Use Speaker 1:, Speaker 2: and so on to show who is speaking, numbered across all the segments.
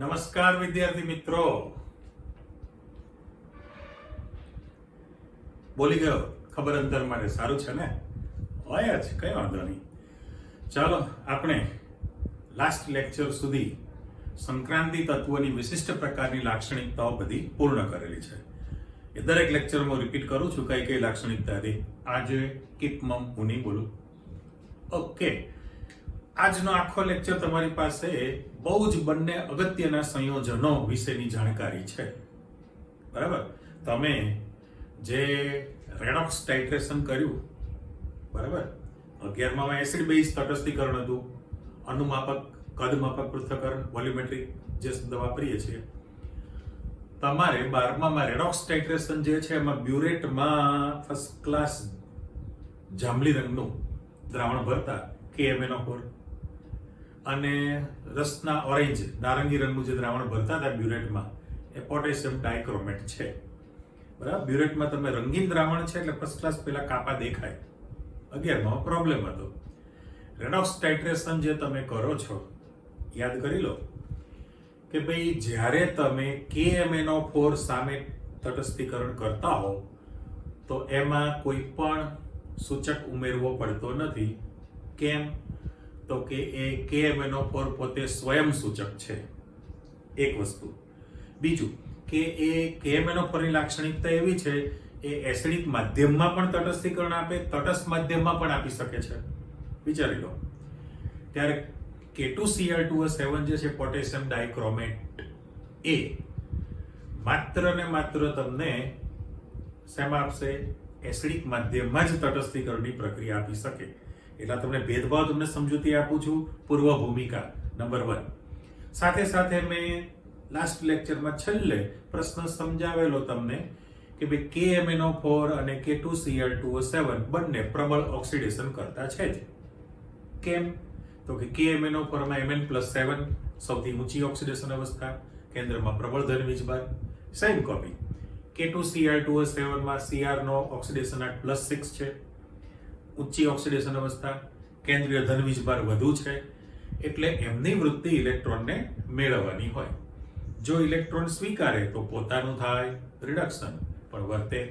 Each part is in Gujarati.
Speaker 1: નમસ્કાર વિદ્યાર્થી મિત્રો. બોલી ગયો ખબર અંતર માટે. સારું છે ને? હોય જ, કઈ વાંધો નહીં. ચાલો આપણે લાસ્ટ લેક્ચર સુધી સંક્રાંતિ તત્વોની વિશિષ્ટ પ્રકારની લાક્ષણિકતાઓ બધી પૂર્ણ કરેલી છે. એ દરેક લેક્ચરમાં રિપીટ કરું છું કઈ કઈ લાક્ષણિકતા હતી. આજે કીપમમ હું નહીં બોલું. ઓકે, આજનો આખો લેક્ચર તમારી પાસે બહુ જ બંને અગત્યના સંયોજનો વિશેની જાણકારી છે. બરાબર? તમે જે રેડોક્સ ટાઇટ્રેશન કર્યું, બરાબર, 11માં એસિડ બેઝ તટસ્થીકરણ હતું, અનુમાપક કદમાપક પૃથ્થકરણ વોલ્યુમેટ્રિક જે શબ્દ વાપરીએ છીએ. તમારે 12માં રેડોક્સ ટાઇટ્રેશન જે છે એમાં બ્યુરેટમાં ફર્સ્ટ ક્લાસ જાંબલી રંગનું દ્રાવણ ભરતા KMnO4 અને રસના ઓરેન્જ નારંગી રંગનું જે દ્રાવણ ભરતા હતા બ્યુરેટમાં એ પોટેશિયમ ડાયક્રોમેટ છે. બરાબર? બ્યુરેટમાં તમે રંગીન દ્રાવણ છે એટલે ફર્સ્ટ ક્લાસ પેલા કાપા દેખાય. 11માં પ્રોબ્લેમ હતો. રેડોક્સ ટાઇટ્રેશન જે તમે કરો છો, યાદ કરી લો કે ભાઈ જ્યારે તમે KMnO4 સામે તટસ્થીકરણ કરતા હો તો એમાં કોઈ પણ સૂચક ઉમેરવો પડતો નથી. કેમ? તો કે એ KMnO4 પોતે સ્વયં સૂચક છે. એક વસ્તુ. બીજું કે એ KMnO4 ની લાક્ષણિકતા એવી છે એ એસિડિક માધ્યમમાં પણ તટસ્થીકરણ આપે, તટસ્થ માધ્યમમાં પણ આપી શકે છે. વિચારી લો. ત્યારે K2Cl2O7 જે છે પોટેશિયમ ડાયક્રોમેટ એ માત્ર ને માત્ર તમને શેમાં આપશે? એસિડિક માધ્યમમાં જ તટસ્થીકરણની પ્રક્રિયા આપી શકે. એટલે તમને ભેદભાવ તમને સમજૂતી આપું છું. પૂર્વ ભૂમિકા નંબર 1. સાથે સાથે મેં લાસ્ટ લેક્ચરમાં છેલ્લે પ્રશ્ન સમજાવેલો તમને કે ભાઈ KMnO4 અને K2Cl2O7 બંને પ્રબળ ઓક્સિડેશન કરતા છે જ. કેમ? તો કે KMnO4 માં Mn+7 સૌથી ઊંચી ઓક્સિડેશન અવસ્થા, કેન્દ્રમાં પ્રબળ ધન વીજભાર. સેમ કોપી K2Cl2O7 માં Cr નો ઓક્સિડેશન આંક +6 છે, ઊંચી ઓક્સિડેશન અવસ્થા, કેન્દ્રીય ધન વીજભાર વધુ છે. એટલે એમની વૃત્તિ ઇલેક્ટ્રોનને મેળવવાની હોય. જો ઇલેક્ટ્રોન સ્વીકારે તો પોતાનું થાય રિડક્શન, પણ વર્તે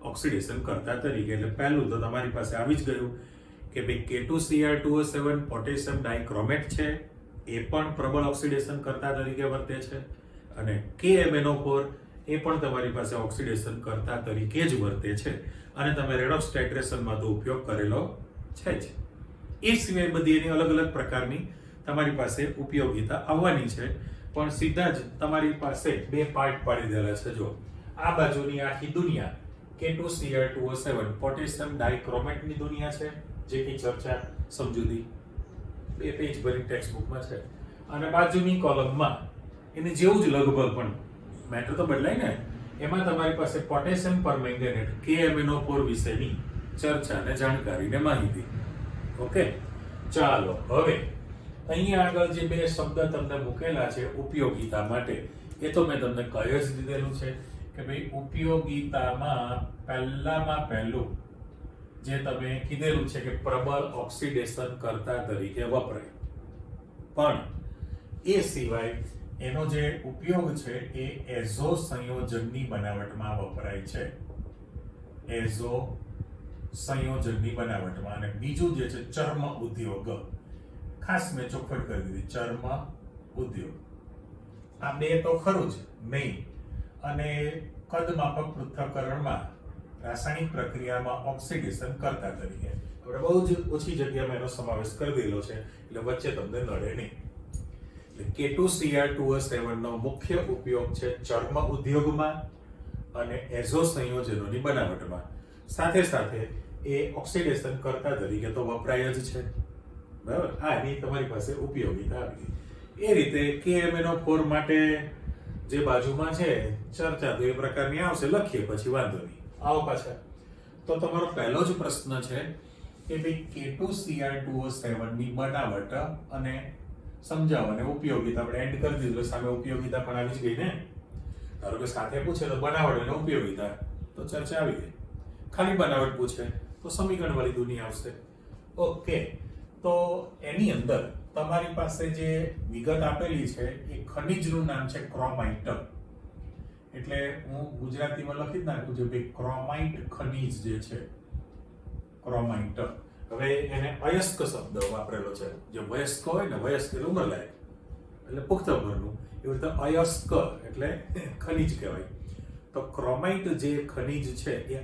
Speaker 1: ઓક્સિડેશન કરતા તરીકે. એટલે પહેલું તો તમારી પાસે આવી જ ગયું કે ભાઈ K2Cl2O7 પોટેશિયમ ડાયક્રોમેટ છે, એ પણ પ્રબળ ઓક્સિડેશન કરતા તરીકે વર્તે છે, અને KMnO4 એ પણ તમારી પાસે ઓક્સિડેશન કરતા તરીકે જ વર્તે છે. અને તમે રેડોક્સ ટાઇટ્રેશનમાં તો ઉપયોગ કરેલો છે જ. એ સિવાય બધી એની અલગ અલગ પ્રકારની તમારી પાસે ઉપયોગિતા આવવાની છે. પણ સીધા જ તમારી પાસે બે પાર્ટ પાડી દેલા છે. જો આ બાજુની આખી દુનિયા K2Cl2O7 પોટેશિયમ ડાયક્રોમેટની દુનિયા છે, જેની ચર્ચા સમજૂતી 2 પેજ ભરી ટેક્સ્ટ બુકમાં છે. અને બાજુની કોલમમાં એની જેવું જ લગભગ, પણ મેટર તો બદલાય ને, એમાં તમારી પાસે પોટેશિયમ પરમેંગનેટ KMnO4 વિશેની ચર્ચા ને જાણકારી ને માહિતી. ઓકે, ચાલો હવે અહીંયા આગળ જે બે શબ્દ તમને મૂકેલા છે ઉપયોગિતા માટે, એ તો મેં તમને કહી જ દીધેલું છે કે ભાઈ ઉપયોગિતામાં પહેલામાં પહેલું જે તમે કીધેલું છે કે પ્રબળ ઓક્સિડેશન કરતા તરીકે વપરાય. પણ એ સિવાય એનો જે ઉપયોગ છે એ એઝો સંયોજનની બનાવટમાં વપરાય છે. એઝો સંયોજનની બનાવટમાં. અને બીજું જે છે ચર્મ ઉદ્યોગ. ખાસ મેં ચોખવટ કરી દીધી, ચર્મ ઉદ્યોગ. આ બે તો ખરું જ મેઇન. અને કદમાપક પૃથ્થકરણમાં રાસાયણિક પ્રક્રિયામાં ઓક્સિડેશન કરતા તરીકે. આપણે બહુ જ ઓછી જગ્યામાં એનો સમાવેશ કરી દેલો છે એટલે વચ્ચે તમને નડે નહીં. K2Cl2O7 નો મુખ્ય ઉપયોગ છે ચર્મ ઉદ્યોગમાં અને એઝો સંયોજનોની બનાવટમાં. સાથે સાથે એ ઓક્સિડેશન કરતા તરીકે તો વપરાય જ છે. બરાબર? આ એની તમારી પાસે ઉપયોગિતા આવી. એ રીતે KMnO4 માટે જે બાજુમાં છે ચર્ચા તો એ પ્રકારની આવશે, લખીએ પછી વાંધો નહીં. આવો પાછા. તો તમારો પહેલો જ પ્રશ્ન છે કે ભાઈ K2Cl2O7 ની બનાવટ અને સમજાવો અને ઉપયોગિતા. આપણે એન્ડ કરી દીધું, સામે ઉપયોગિતા પણ આવી જ ગઈ ને. ધારો કે સાથે પૂછે તો બનાવટ અને ઉપયોગિતા, તો ચર્ચા આવી ગઈ. ખાલી બનાવટ પૂછે તો સમીકરણ વાળી દુનિયા આવશે. ઓકે, તો એની અંદર તમારી પાસે જે વિગત આપેલી છે એ ખનિજનું નામ છે ક્રોમાઇટ. એટલે હું ગુજરાતીમાં લખી જ નાખું છું કે ક્રોમાઇટ ખનિજ જે છે ક્રોમાઇટ. હવે એને અયસ્ક શબ્દ વાપરેલો છે. જે વયસ્ક હોય ને, વયસ્ક એટલે ઉંમરલાયક એટલે પુખ્ત ઉંમરનું, એવી રીતે અયસ્ક એટલે ખનિજ કહેવાય. તો ક્રોમાઇટ જે ખનિજ છે એ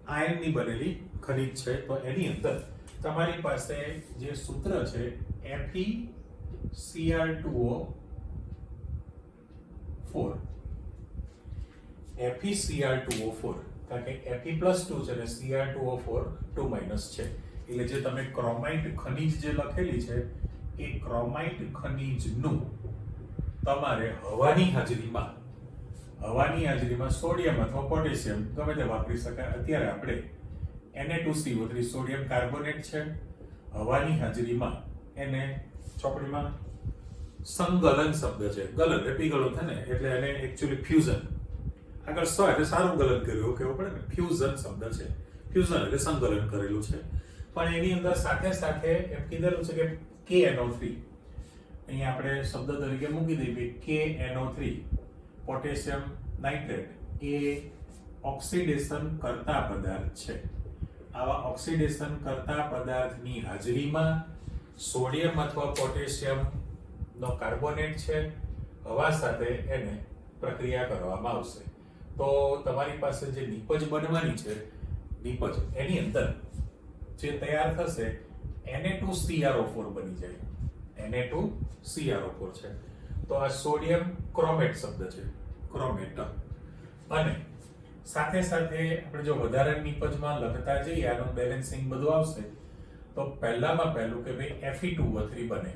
Speaker 1: આયર્નની બનેલી ખનિજ છે. તો એની અંદર તમારી પાસે જે સૂત્ર છે FeCl2O4, FeCl2O4, કારણ કે Fe +2 છે અને Cl2O4 2- છે. એટલે જે તમે ક્રોમાઇટ ખનિજ જે લખેલી છે એ ક્રોમાઇટ ખનિજનું તમારે હવાની હાજરીમાં સોડિયમ અથવા પોટેશિયમ ગમે તે વાપરી શકાય. અત્યારે આપણે Na2CO3 સોડિયમ કાર્બોનેટ છે, હવાની હાજરીમાં એને ચોપડીમાં સંગલન શબ્દ છે. ગલન એટલે પીગળો થાય ને, એટલે એને એકચ્યુઅલી ફ્યુઝન, આગળ એટલે સારું ગલન કર્યું કેવું પડે ને, ફ્યુઝન શબ્દ છે. ફ્યુઝન એટલે સંકલન કરેલું છે. પણ એની અંદર સાથે સાથે એમ કીધેલું છે કે KNO3, અહીંયા આપણે શબ્દ તરીકે મૂકી દઈએ કે KNO3 પોટેશિયમ નાઇટ્રેટ એ ઓક્સિડેશન કરતા પદાર્થ છે. આવા ઓક્સિડેશન કરતા પદાર્થની હાજરીમાં સોડિયમ અથવા પોટેશિયમ નો કાર્બોનેટ છે, હવા સાથે એને પ્રક્રિયા કરવામાં આવશે. તો તમારી પાસે જે નિપજ બનવાની છે, નિપજ એની અંદર જે તૈયાર થશે Na2CrO4 બની જાય. Na2CrO4 છે. તો આ સોડિયમ ક્રોમેટ શબ્દ છે, ક્રોમેટ. અને સાથે સાથે આપણે જો વધારે નિપજમાં લખતા જઈએ, આનું બેલેન્સિંગ બધું આવશે. તો પહેલામાં પહેલું કે ભાઈ Fe2O3 બને,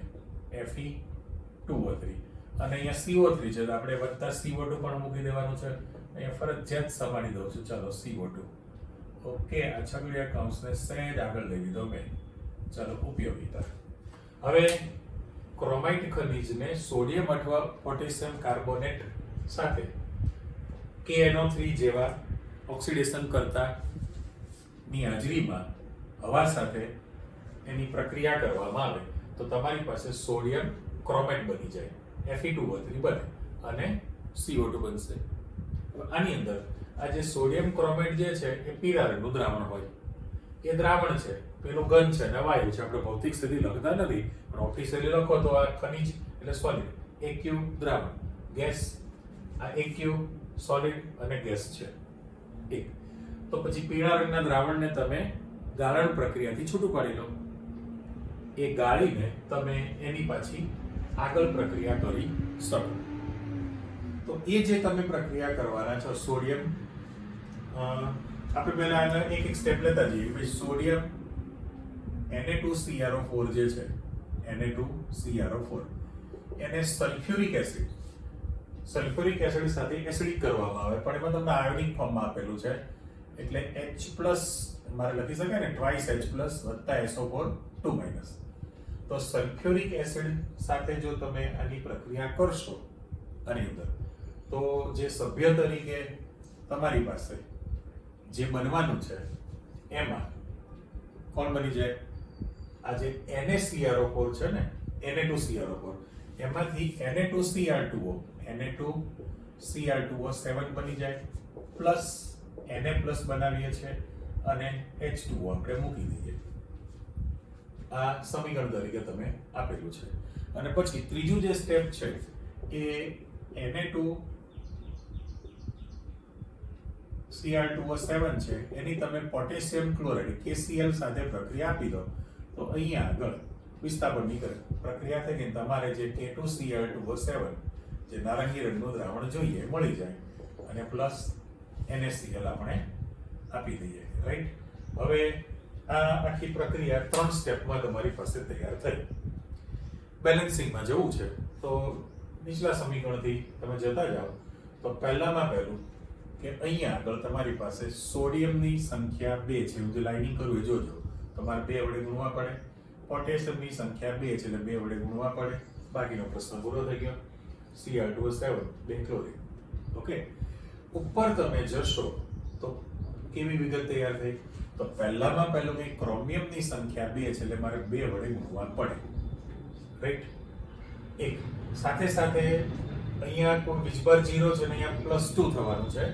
Speaker 1: Fe2O3, અને અહીંયા CO3 છે તો આપણે વત્તા CO2 પણ મૂકી દેવાનું છે. અહીંયા ફરજિયાત સમાડી દઉં છું. ચાલો CO2. ઓકે, આ છગડીયા કૌંસને સહેજ આગળ લઈ લીધો મેં. ચાલો ઉપયોગિતા. હવે ક્રોમાઇટ ખનિજને સોડિયમ અથવા પોટેશિયમ કાર્બોનેટ સાથે KNO3 જેવા ઓક્સિડેશન કરતા ની હાજરીમાં હવા સાથે એની પ્રક્રિયા કરવામાં આવે તો તમારી પાસે સોડિયમ ક્રોમેટ બની જાય, Fe2O3 બને અને CO2 બનશે. આની અંદર આ જે સોડિયમ ક્રોમેટ જે છે એ પીળા રંગનું દ્રાવણ હોય. એ દ્રાવણ છે, પેલું ઘન છે અને વાયુ છે. આપણે ભૌતિક સ્થિતિ લખતા નથી, પણ ઓફિશિયલી લખો તો આ ખનિજ એટલે સોલિડ, AQ દ્રાવણ, ગેસ, આ AQ સોલિડ અને ગેસ છે એક. તો પછી પીળા રંગના દ્રાવણને તમે ગાળણ પ્રક્રિયાથી છૂટું પાડી લો. એ ગાળીને તમે એની પાછી આગળ પ્રક્રિયા કરી શકો. તો એ જે તમે પ્રક્રિયા કરવાના છો સોડિયમ, આપણે પહેલા આને એક સ્ટેપ લેતા જઈએ. ભાઈ સોડિયમ Na2CrO4 જે છે, Na2CrO4 એને સલ્ફ્યુરિક એસિડ સાથે એસિડિક કરવામાં આવે, પણ એમાં તમને આયોનિક ફોર્મમાં આપેલું છે. એટલે H+ મારે લખી શકાય ને, ટ્વાઇસ H+ વત્તા SO4 2-. તો સલ્ફ્યુરિક એસિડ સાથે જો તમે આની પ્રક્રિયા કરશો આની અંદર, તો જે સભ્ય તરીકે તમારી પાસે જે બનવાનું છે એમાં કોણ બની જાય? આ જે NaCrO4 છે ને, Na2CrO4, એમાંથી Na2Cr2O7 બની જાય, પ્લસ Na+ બનાવીએ છીએ અને H2O આપણે મૂકી દઈએ. આ સમીકરણ તરીકે તમે આપેલું છે. અને પછી ત્રીજું જે સ્ટેપ છે એ Na2Cr2O7 છે, એની તમે પોટેશિયમ ક્લોરાઇડ KCl સાથે પ્રક્રિયા આપી દો તો અહીંયા આગળ વિસ્થાપનની પ્રક્રિયા થઈ ગઈ. તમારે જે K2Cr2O7 જે નારંગી રંગનું દ્રાવણ જોઈએ મળી જાય અને પ્લસ NaCl આપણે આપી દઈએ. રાઈટ? હવે આ આખી પ્રક્રિયા 3 સ્ટેપમાં તમારી પાસે તૈયાર થઈ. બેલેન્સિંગમાં જવું છે તો નીચલા સમીકરણથી તમે જતા જાઓ તો પહેલામાં પહેલું કે અહીંયા આગળ તમારી પાસે સોડિયમની સંખ્યા 2 છે. હું જે લાઇનિંગ કરું એ જોજો. તમારે 2 વડે ગુણવા પડે. પોટેશિયમની સંખ્યા 2 છે એટલે 2 વડે ગુણવા પડે. બાકીનો પ્રશ્ન પૂરો થઈ ગયો. Cr2O7 2 chlorine. ઓકે, ઉપર તમે જશો તો કેવી વિગત તૈયાર થઈ? તો પહેલામાં પહેલું કે ક્રોમિયમની સંખ્યા 2 છે એટલે મારે 2 વડે ગુણવા પડે, રાઈટ? એક સાથે સાથે અહીંયા કોઈ વીજભાર 0 છે ને અહીંયા +2 થવાનું છે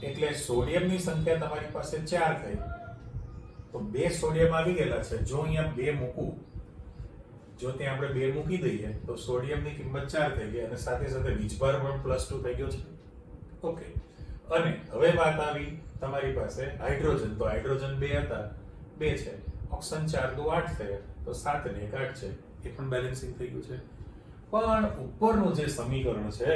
Speaker 1: એટલે સોડિયમની સંખ્યા તમારી પાસે 4 થઈ. તો 2 સોડિયમ આવી ગયેલા છે. જો અહીંયા 2 મૂકું, જો ત્યાં આપણે 2 મૂકી દઈએ તો સોડિયમની કિંમત 4 થઈ ગઈ અને સાથે સાથે વીજભાર પણ +2 થઈ ગયો છે. ઓકે, અને હવે વાત આવી તમારી પાસે હાઇડ્રોજન. તો હાઇડ્રોજન 2 હતા, 2 છે. ઓક્સિજન 4 દુ 8 થયા, તો 7 ને 1 8 છે. એ પણ બેલેન્સિંગ થઈ ગયું છે. પણ ઉપરનું જે સમીકરણ છે,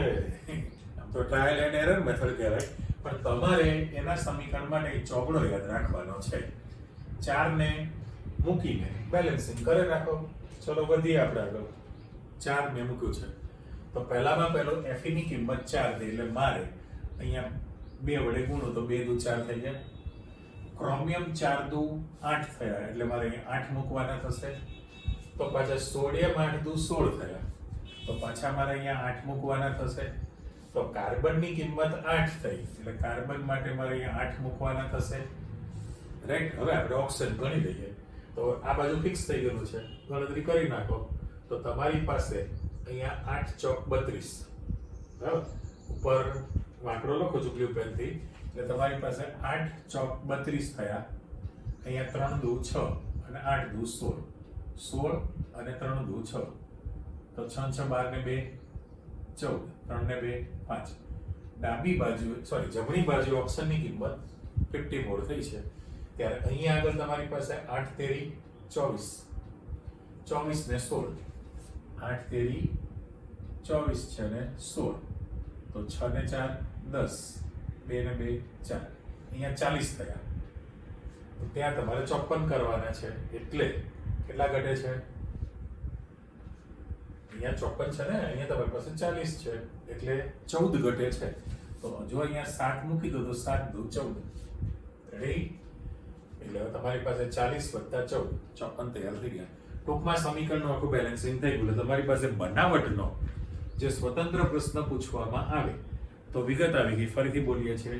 Speaker 1: આમ તો ટ્રાયલ એન્ડ એરર મેથડ કહેવાય, પણ તમારે એના સમીકરણ માટે એક ચોપડો યાદ રાખવાનો છે. 4 ને મૂકીને બેલેન્સિંગ કરે રાખો. ચલો વધીએ આપણે આગળ. 4 મેં મૂક્યું છે તો પહેલામાં પહેલો Fe ની કિંમત 4 થઈ એટલે મારે અહીંયા 2 વડે ગુણો તો 2 દુ 4 થઈ જાય. ક્રોમિયમ 4 દુ 8 થયા એટલે મારે અહીંયા 8 મૂકવાના થશે. તો પાછા સોડિયમ 8 દુ 16 થયા તો પાછા મારે અહીંયા 8 મૂકવાના થશે. તો કાર્બનની કિંમત 8 થઈ એટલે કાર્બન માટે મારે અહીંયા 8 મૂકવાના થશે, રાઈટ? હવે આપણે ઓક્સિજન ગણી લઈએ. તો આ બાજુ ફિક્સ થઈ ગયું છે, ગણતરી કરી નાખો. તો તમારી પાસે અહીંયા 8 ચોક 32, બરાબર? ઉપર વાંકડો લખો છો બ્લુ પેનથી એટલે તમારી પાસે 8 ચોક 32 થયા. અહીંયા 3 દુ 6 અને 8 દુ 16, 16 અને 3 દુ 6 તો 6 6 12 ને 2 14, 3 ને 2 5. ડાબી બાજુ જમણી બાજુ ઓક્સિજનની કિંમત 54 થઈ છે. ત્યારે અહીંયા આગળ તમારી પાસે 8 તેરી 24, 24 ને 16, 8 તેરી 24 છે ને 16 તો 6 ને 4 10, 2 ને 2 4, અહીંયા 40 થયા. તો ત્યાં તમારે 54 કરવાના છે એટલે કેટલા ઘટે છે? અહીંયા 54 છે ને, અહીંયા તમારી પાસે 40 છે એટલે 14 ઘટે છે. તો જો અહીંયા 7 મૂકી દો તો 7 દુ 14, રેડી? એટલે હવે તમારી પાસે 40 વત્તા 14, 54 તૈયાર થઈ ગયા. ટૂંકમાં સમીકરણનું આખું બેલેન્સિંગ થઈ ગયું. તમારી પાસે બનાવટનો જે સ્વતંત્ર પ્રશ્ન પૂછવામાં આવે તો વિગત આવી ગઈ. ફરીથી બોલીએ છીએ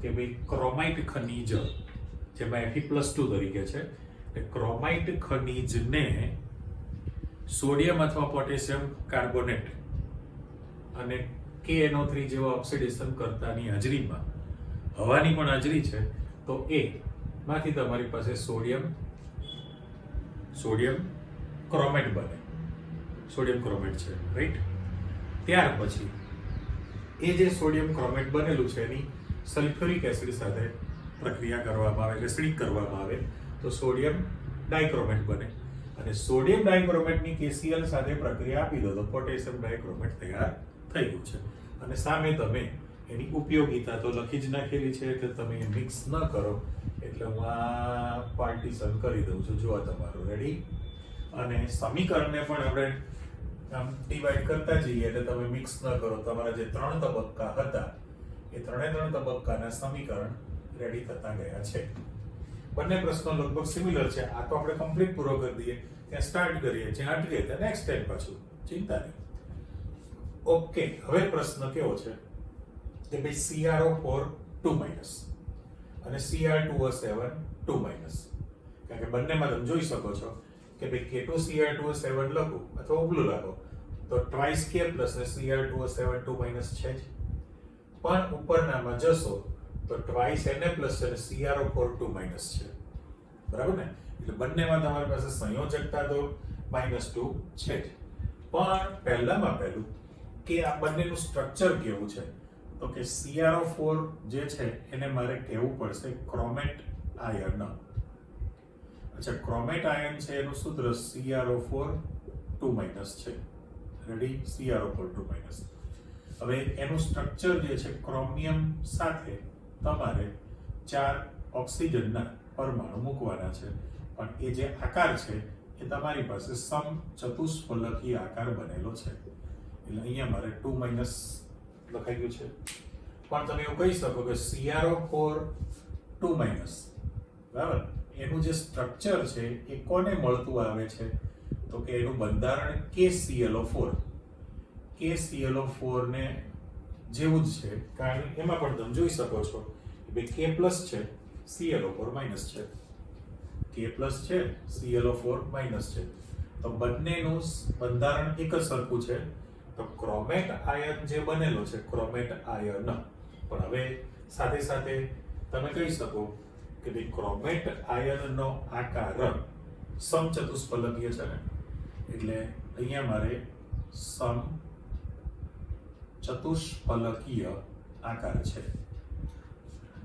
Speaker 1: કે ભાઈ ક્રોમાઇટ ખનિજ જેમાં Fe+2 તરીકે છે, એટલે ક્રોમાઇટ ખનિજને સોડિયમ અથવા પોટેશિયમ કાર્બોનેટ અને KNO3 જેવા ઓક્સિડેશન કરતાની હાજરીમાં હવાની પણ હાજરી છે તો એ માંથી તમારી પાસે સોડિયમ ક્રોમેટ બને. સોડિયમ ક્રોમેટ છે, રાઈટ? ત્યાર પછી એ જે સોડિયમ ક્રોમેટ બનેલું છે એની સલ્ફ્યુરિક એસિડ સાથે પ્રક્રિયા કરવામાં આવે, એસિડિક કરવામાં આવે તો સોડિયમ ડાઇક્રોમેટ બને. અને સોડિયમ ડાઇક્રોમેટની KCl સાથે પ્રક્રિયા આપી દો તો પોટેશિયમ ડાઇક્રોમેટ તૈયાર થઈ ગયું છે. અને સામે તમે એની ઉપયોગિતા તો લખી જ નાખેલી છે કે તમે મિક્સ ન કરો એટલે હું આ પાર્ટીશન કરી દઉં છું. જો તમારું રેડી. અને સમીકરણને પણ આપણે આમ ડિવાઈડ કરતા જઈએ એટલે તમે મિક્સ ન કરો. તમારા જે 3 તબક્કા હતા એ 3 તબક્કાના સમીકરણ રેડી થતા ગયા છે. બંને પ્રશ્નો લગભગ સિમિલર છે. આ તો આપણે કમ્પ્લીટ પૂરો કરી દઈએ, ત્યાં સ્ટાર્ટ કરીએ, જ્યાં અટકે ત્યાં નેક્સ્ટ ટાઈમ પાછું, ચિંતા નહીં. ઓકે, હવે પ્રશ્ન કેવો છે કે ભાઈ CrO4 2- અને Cr2O7 2-, કારણ કે બંનેમાં તમે જોઈ શકો છો કે ભાઈ K2Cr2O7 લખું અથવા ઉભલું લખો તો ટ્વાઇસ K પ્લસ ને Cr2O7 2- છે જ. પણ ઉપરનામાં જશો તો ટ્વાઇસ Na પ્લસ અને CrO4 2- છે, બરાબર ને? એટલે બંનેમાં તમારી પાસે સંયોજકતા તો -2 છે જ. પણ પહેલામાં પહેલું કે આ બંનેનું સ્ટ્રક્ચર કેવું છે તો કે CrO4 જે છે એને મારે કહેવું પડશે ક્રોમેટ આયન. અચ્છા, ક્રોમેટ આયન છે એનું સૂત્ર CrO4 2- છે, રેડી? CrO4 2-. હવે એનું સ્ટ્રક્ચર જે છે ક્રોમિયમ સાથે તમારે 4 ઓક્સિજનના પરમાણુ મૂકવાના છે, પણ એ જે આકાર છે એ તમારી પાસે સમચતુષ્ફલકીય આકાર બનેલો છે. એટલે અહીંયા મારે 2- લખાઈ ગયું છે. પણ તમે એવું કહી શકો કે CrO4 2-, બરાબર? એનું જે સ્ટ્રક્ચર છે એ કોને મળતું આવે છે તો કે એનું બંધારણ KClO4 ને જેવું જ છે. કારણ એમાં પણ તમે જોઈ શકો છો કે K+ છે ClO4 માઇનસ છે, K પ્લસ છે, ClO4 માઇનસ છે, તો બંનેનું બંધારણ એક જ સરખું છે. તો ક્રોમેટ આયન જે બનેલો છે, ક્રોમેટ આયન, પણ હવે સાથે સાથે તમે કહી શકો કે ભાઈ ક્રોમેટ આયનનો આકાર સમચતુષ્ફલકીય છે ને, એટલે અહીંયા મારે સમચતુષ્ફલકીય આકાર છે,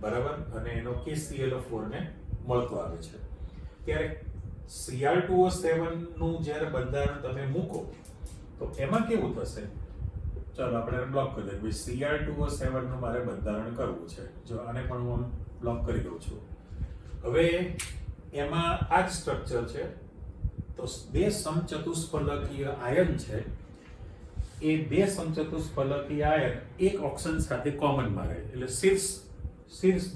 Speaker 1: બરાબર, અને એનો KClO4 ને મળતો આવે છે. ત્યારે Cr2O7 નું જ્યારે બંધારણ તમે મૂકો તો એમાં કેવું થશે? ચાલો આપણે બ્લોક કરી દઈએ. Cr2O7 નું મારે બંધારણ કરવું છે. જો આને પણ હું બ્લોક કરી દઉં છું. હવે એમાં આ જ સ્ટ્રક્ચર છે. તો બે સમચતુષ્ફલકીય આયન છે. એ બે સમચતુષ્ફલકીય આયન એક ઓક્સિજન સાથે કોમન માં રહે, એટલે શીર્ષ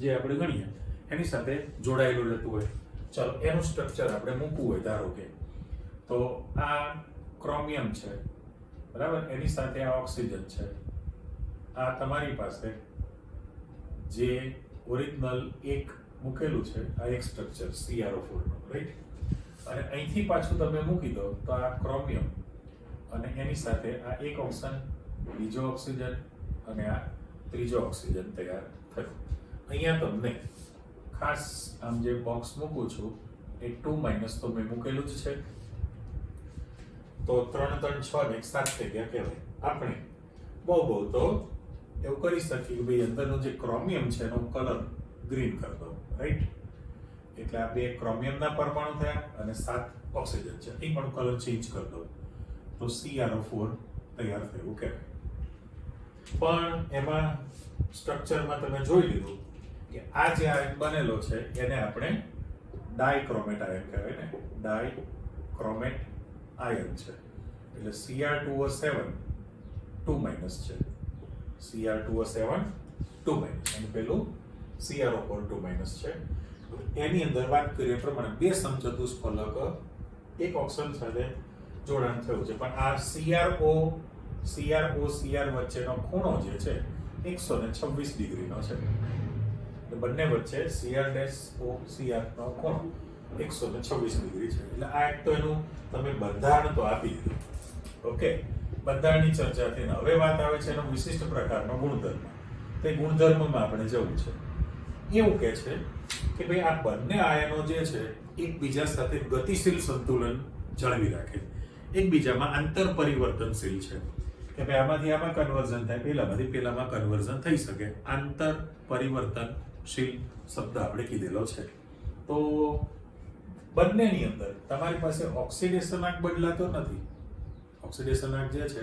Speaker 1: જે આપણે ગણીએ એની સાથે જોડાયેલું રહેતું હોય. ચાલો એનું સ્ટ્રક્ચર આપણે મૂકવું હોય, ધારો કે તો આ ક્રોમિયમ છે, બરાબર, એની સાથે આ ઓક્સિજન છે. આ તમારી પાસે જે ઓરિજિનલ એક મૂકેલું છે, આ એક સ્ટ્રક્ચર CrO4 નું, રાઈટ, અને અહીંથી પાછું તમે મૂકી દો તો આ ક્રોમિયમ અને એની સાથે આ એક ઓક્સિજન, બીજો ઓક્સિજન અને આ ત્રીજો ઓક્સિજન તૈયાર થયો. અહીંયા તમને ખાસ આમ જે બોક્સ મૂકું છું એ 2- તો મેં મૂકેલું જ છે. તો 3 3 6 ને 7 થઈ ગયા કહેવાય. આપણે બહુ તો એવું કરી શકીએ કે ભાઈ અંદરનો જે ક્રોમિયમ છે એનો કલર ગ્રીન કરી દો, રાઈટ, એટલે આ બે ક્રોમિયમના પરમાણુ થયા અને 7 ઓક્સિજન છે, એ પણ કલર ચેન્જ કરી દો તો CrO4 તૈયાર થયું કહેવાય. પણ એમાં સ્ટ્રક્ચરમાં તમે જોઈ લીધું કે આ જે આયન બનેલો છે એને આપણે ડાયક્રોમેટ આયન કહેવાય ને, ડાયક્રોમેટ આયન છે. એટલે Cr2O7 2- છે, Cr2O7 2- અને પેલું CrO4 2- છે. એની અંદર વાત કરીએ પ્રમાણે બે સમચતુષ્ફલક એક ઓક્સિજન સાથે જોડાણ થયું છે, પણ આ CrO-Cr વચ્ચેનો ખૂણો જે છે 126 ડિગ્રીનો છે. બંને વચ્ચે Cr'-O-Cr નો ખૂણો 126 ડિગ્રી છે. એટલે આ એક તો એનું તમે બંધારણ તો આપી દીધું. ઓકે, બંધારણની ચર્ચા થઈને હવે વાત આવે છે એનો વિશિષ્ટ પ્રકારનો ગુણધર્મ. તે ગુણધર્મમાં આપણે જવું છે. એવું કહે છે કે ભાઈ આ બંને આયનો જે છે એકબીજા સાથે ગતિશીલ સંતુલન જાળવી રાખે, એકબીજામાં આંતર પરિવર્તનશીલ છે. કે ભાઈ આમાંથી આમાં કન્વર્ઝન થાય, પેલામાંથી પેલામાં કન્વર્ઝન થઈ શકે. આંતર પરિવર્તનશીલ શબ્દ આપણે કીધેલો છે. તો બંનેની અંદર તમારી પાસે ઓક્સિડેશનાંક બદલાતો નથી. ઓક્સિડેશનાંક જે છે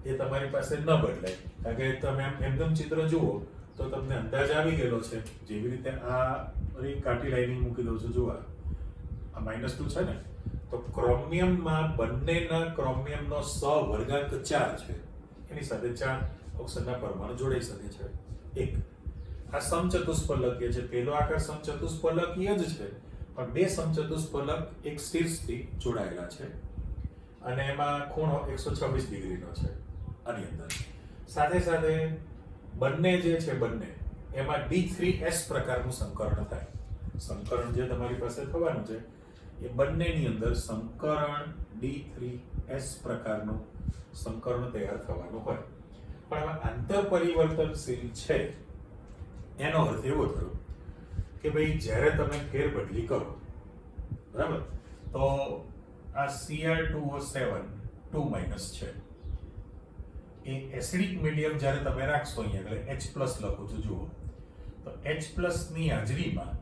Speaker 1: એ તમારી પાસે ન બદલાય, કારણ કે તમે એમદમ ચિત્ર જુઓ તો તમને અંદાજ આવી ગયેલો છે. જેવી રીતે આ કાટી લાઈનિંગ મૂકી દઉં છું, જુઓ આ -2 છે ને, તો ક્રોમિયમમાં બંનેના ક્રોમિયમનો સહવર્ગાંક 4 છે, એની સાથે 4 ઓક્સિજનના પરમાણુ જોડાઈ શકે છે. એક આ સમચતુષ્ફલકીય છે, પેલો આકાર સમચતુષ્ફલકીય જ છે, પણ બે સમચતુષ્ફલક એક શીર્ષથી જોડાયેલા છે અને એમાં ખૂણો 126 ડિગ્રીનો છે. આની અંદર સાથે સાથે બંને જે છે બંને એમાં D3S પ્રકારનું સંકરણ થાય. સંકરણ જે તમારી પાસે થવાનું છે એ બંનેની અંદર સંકરણ D3S પ્રકારનું સંકરણ તૈયાર થવાનું હોય. પણ આંતર પરિવર્તનશીલ છે એનો અર્થ એવો થયો કે ભાઈ જ્યારે તમે ફેરબદલી કરો, બરાબર, તો આ Cr2O7 2- છે. એ એસિડિક મીડિયમ જ્યારે તમે રાખશો અહીંયા એટલે H+ લખું છું, જુઓ તો H+ ની હાજરીમાં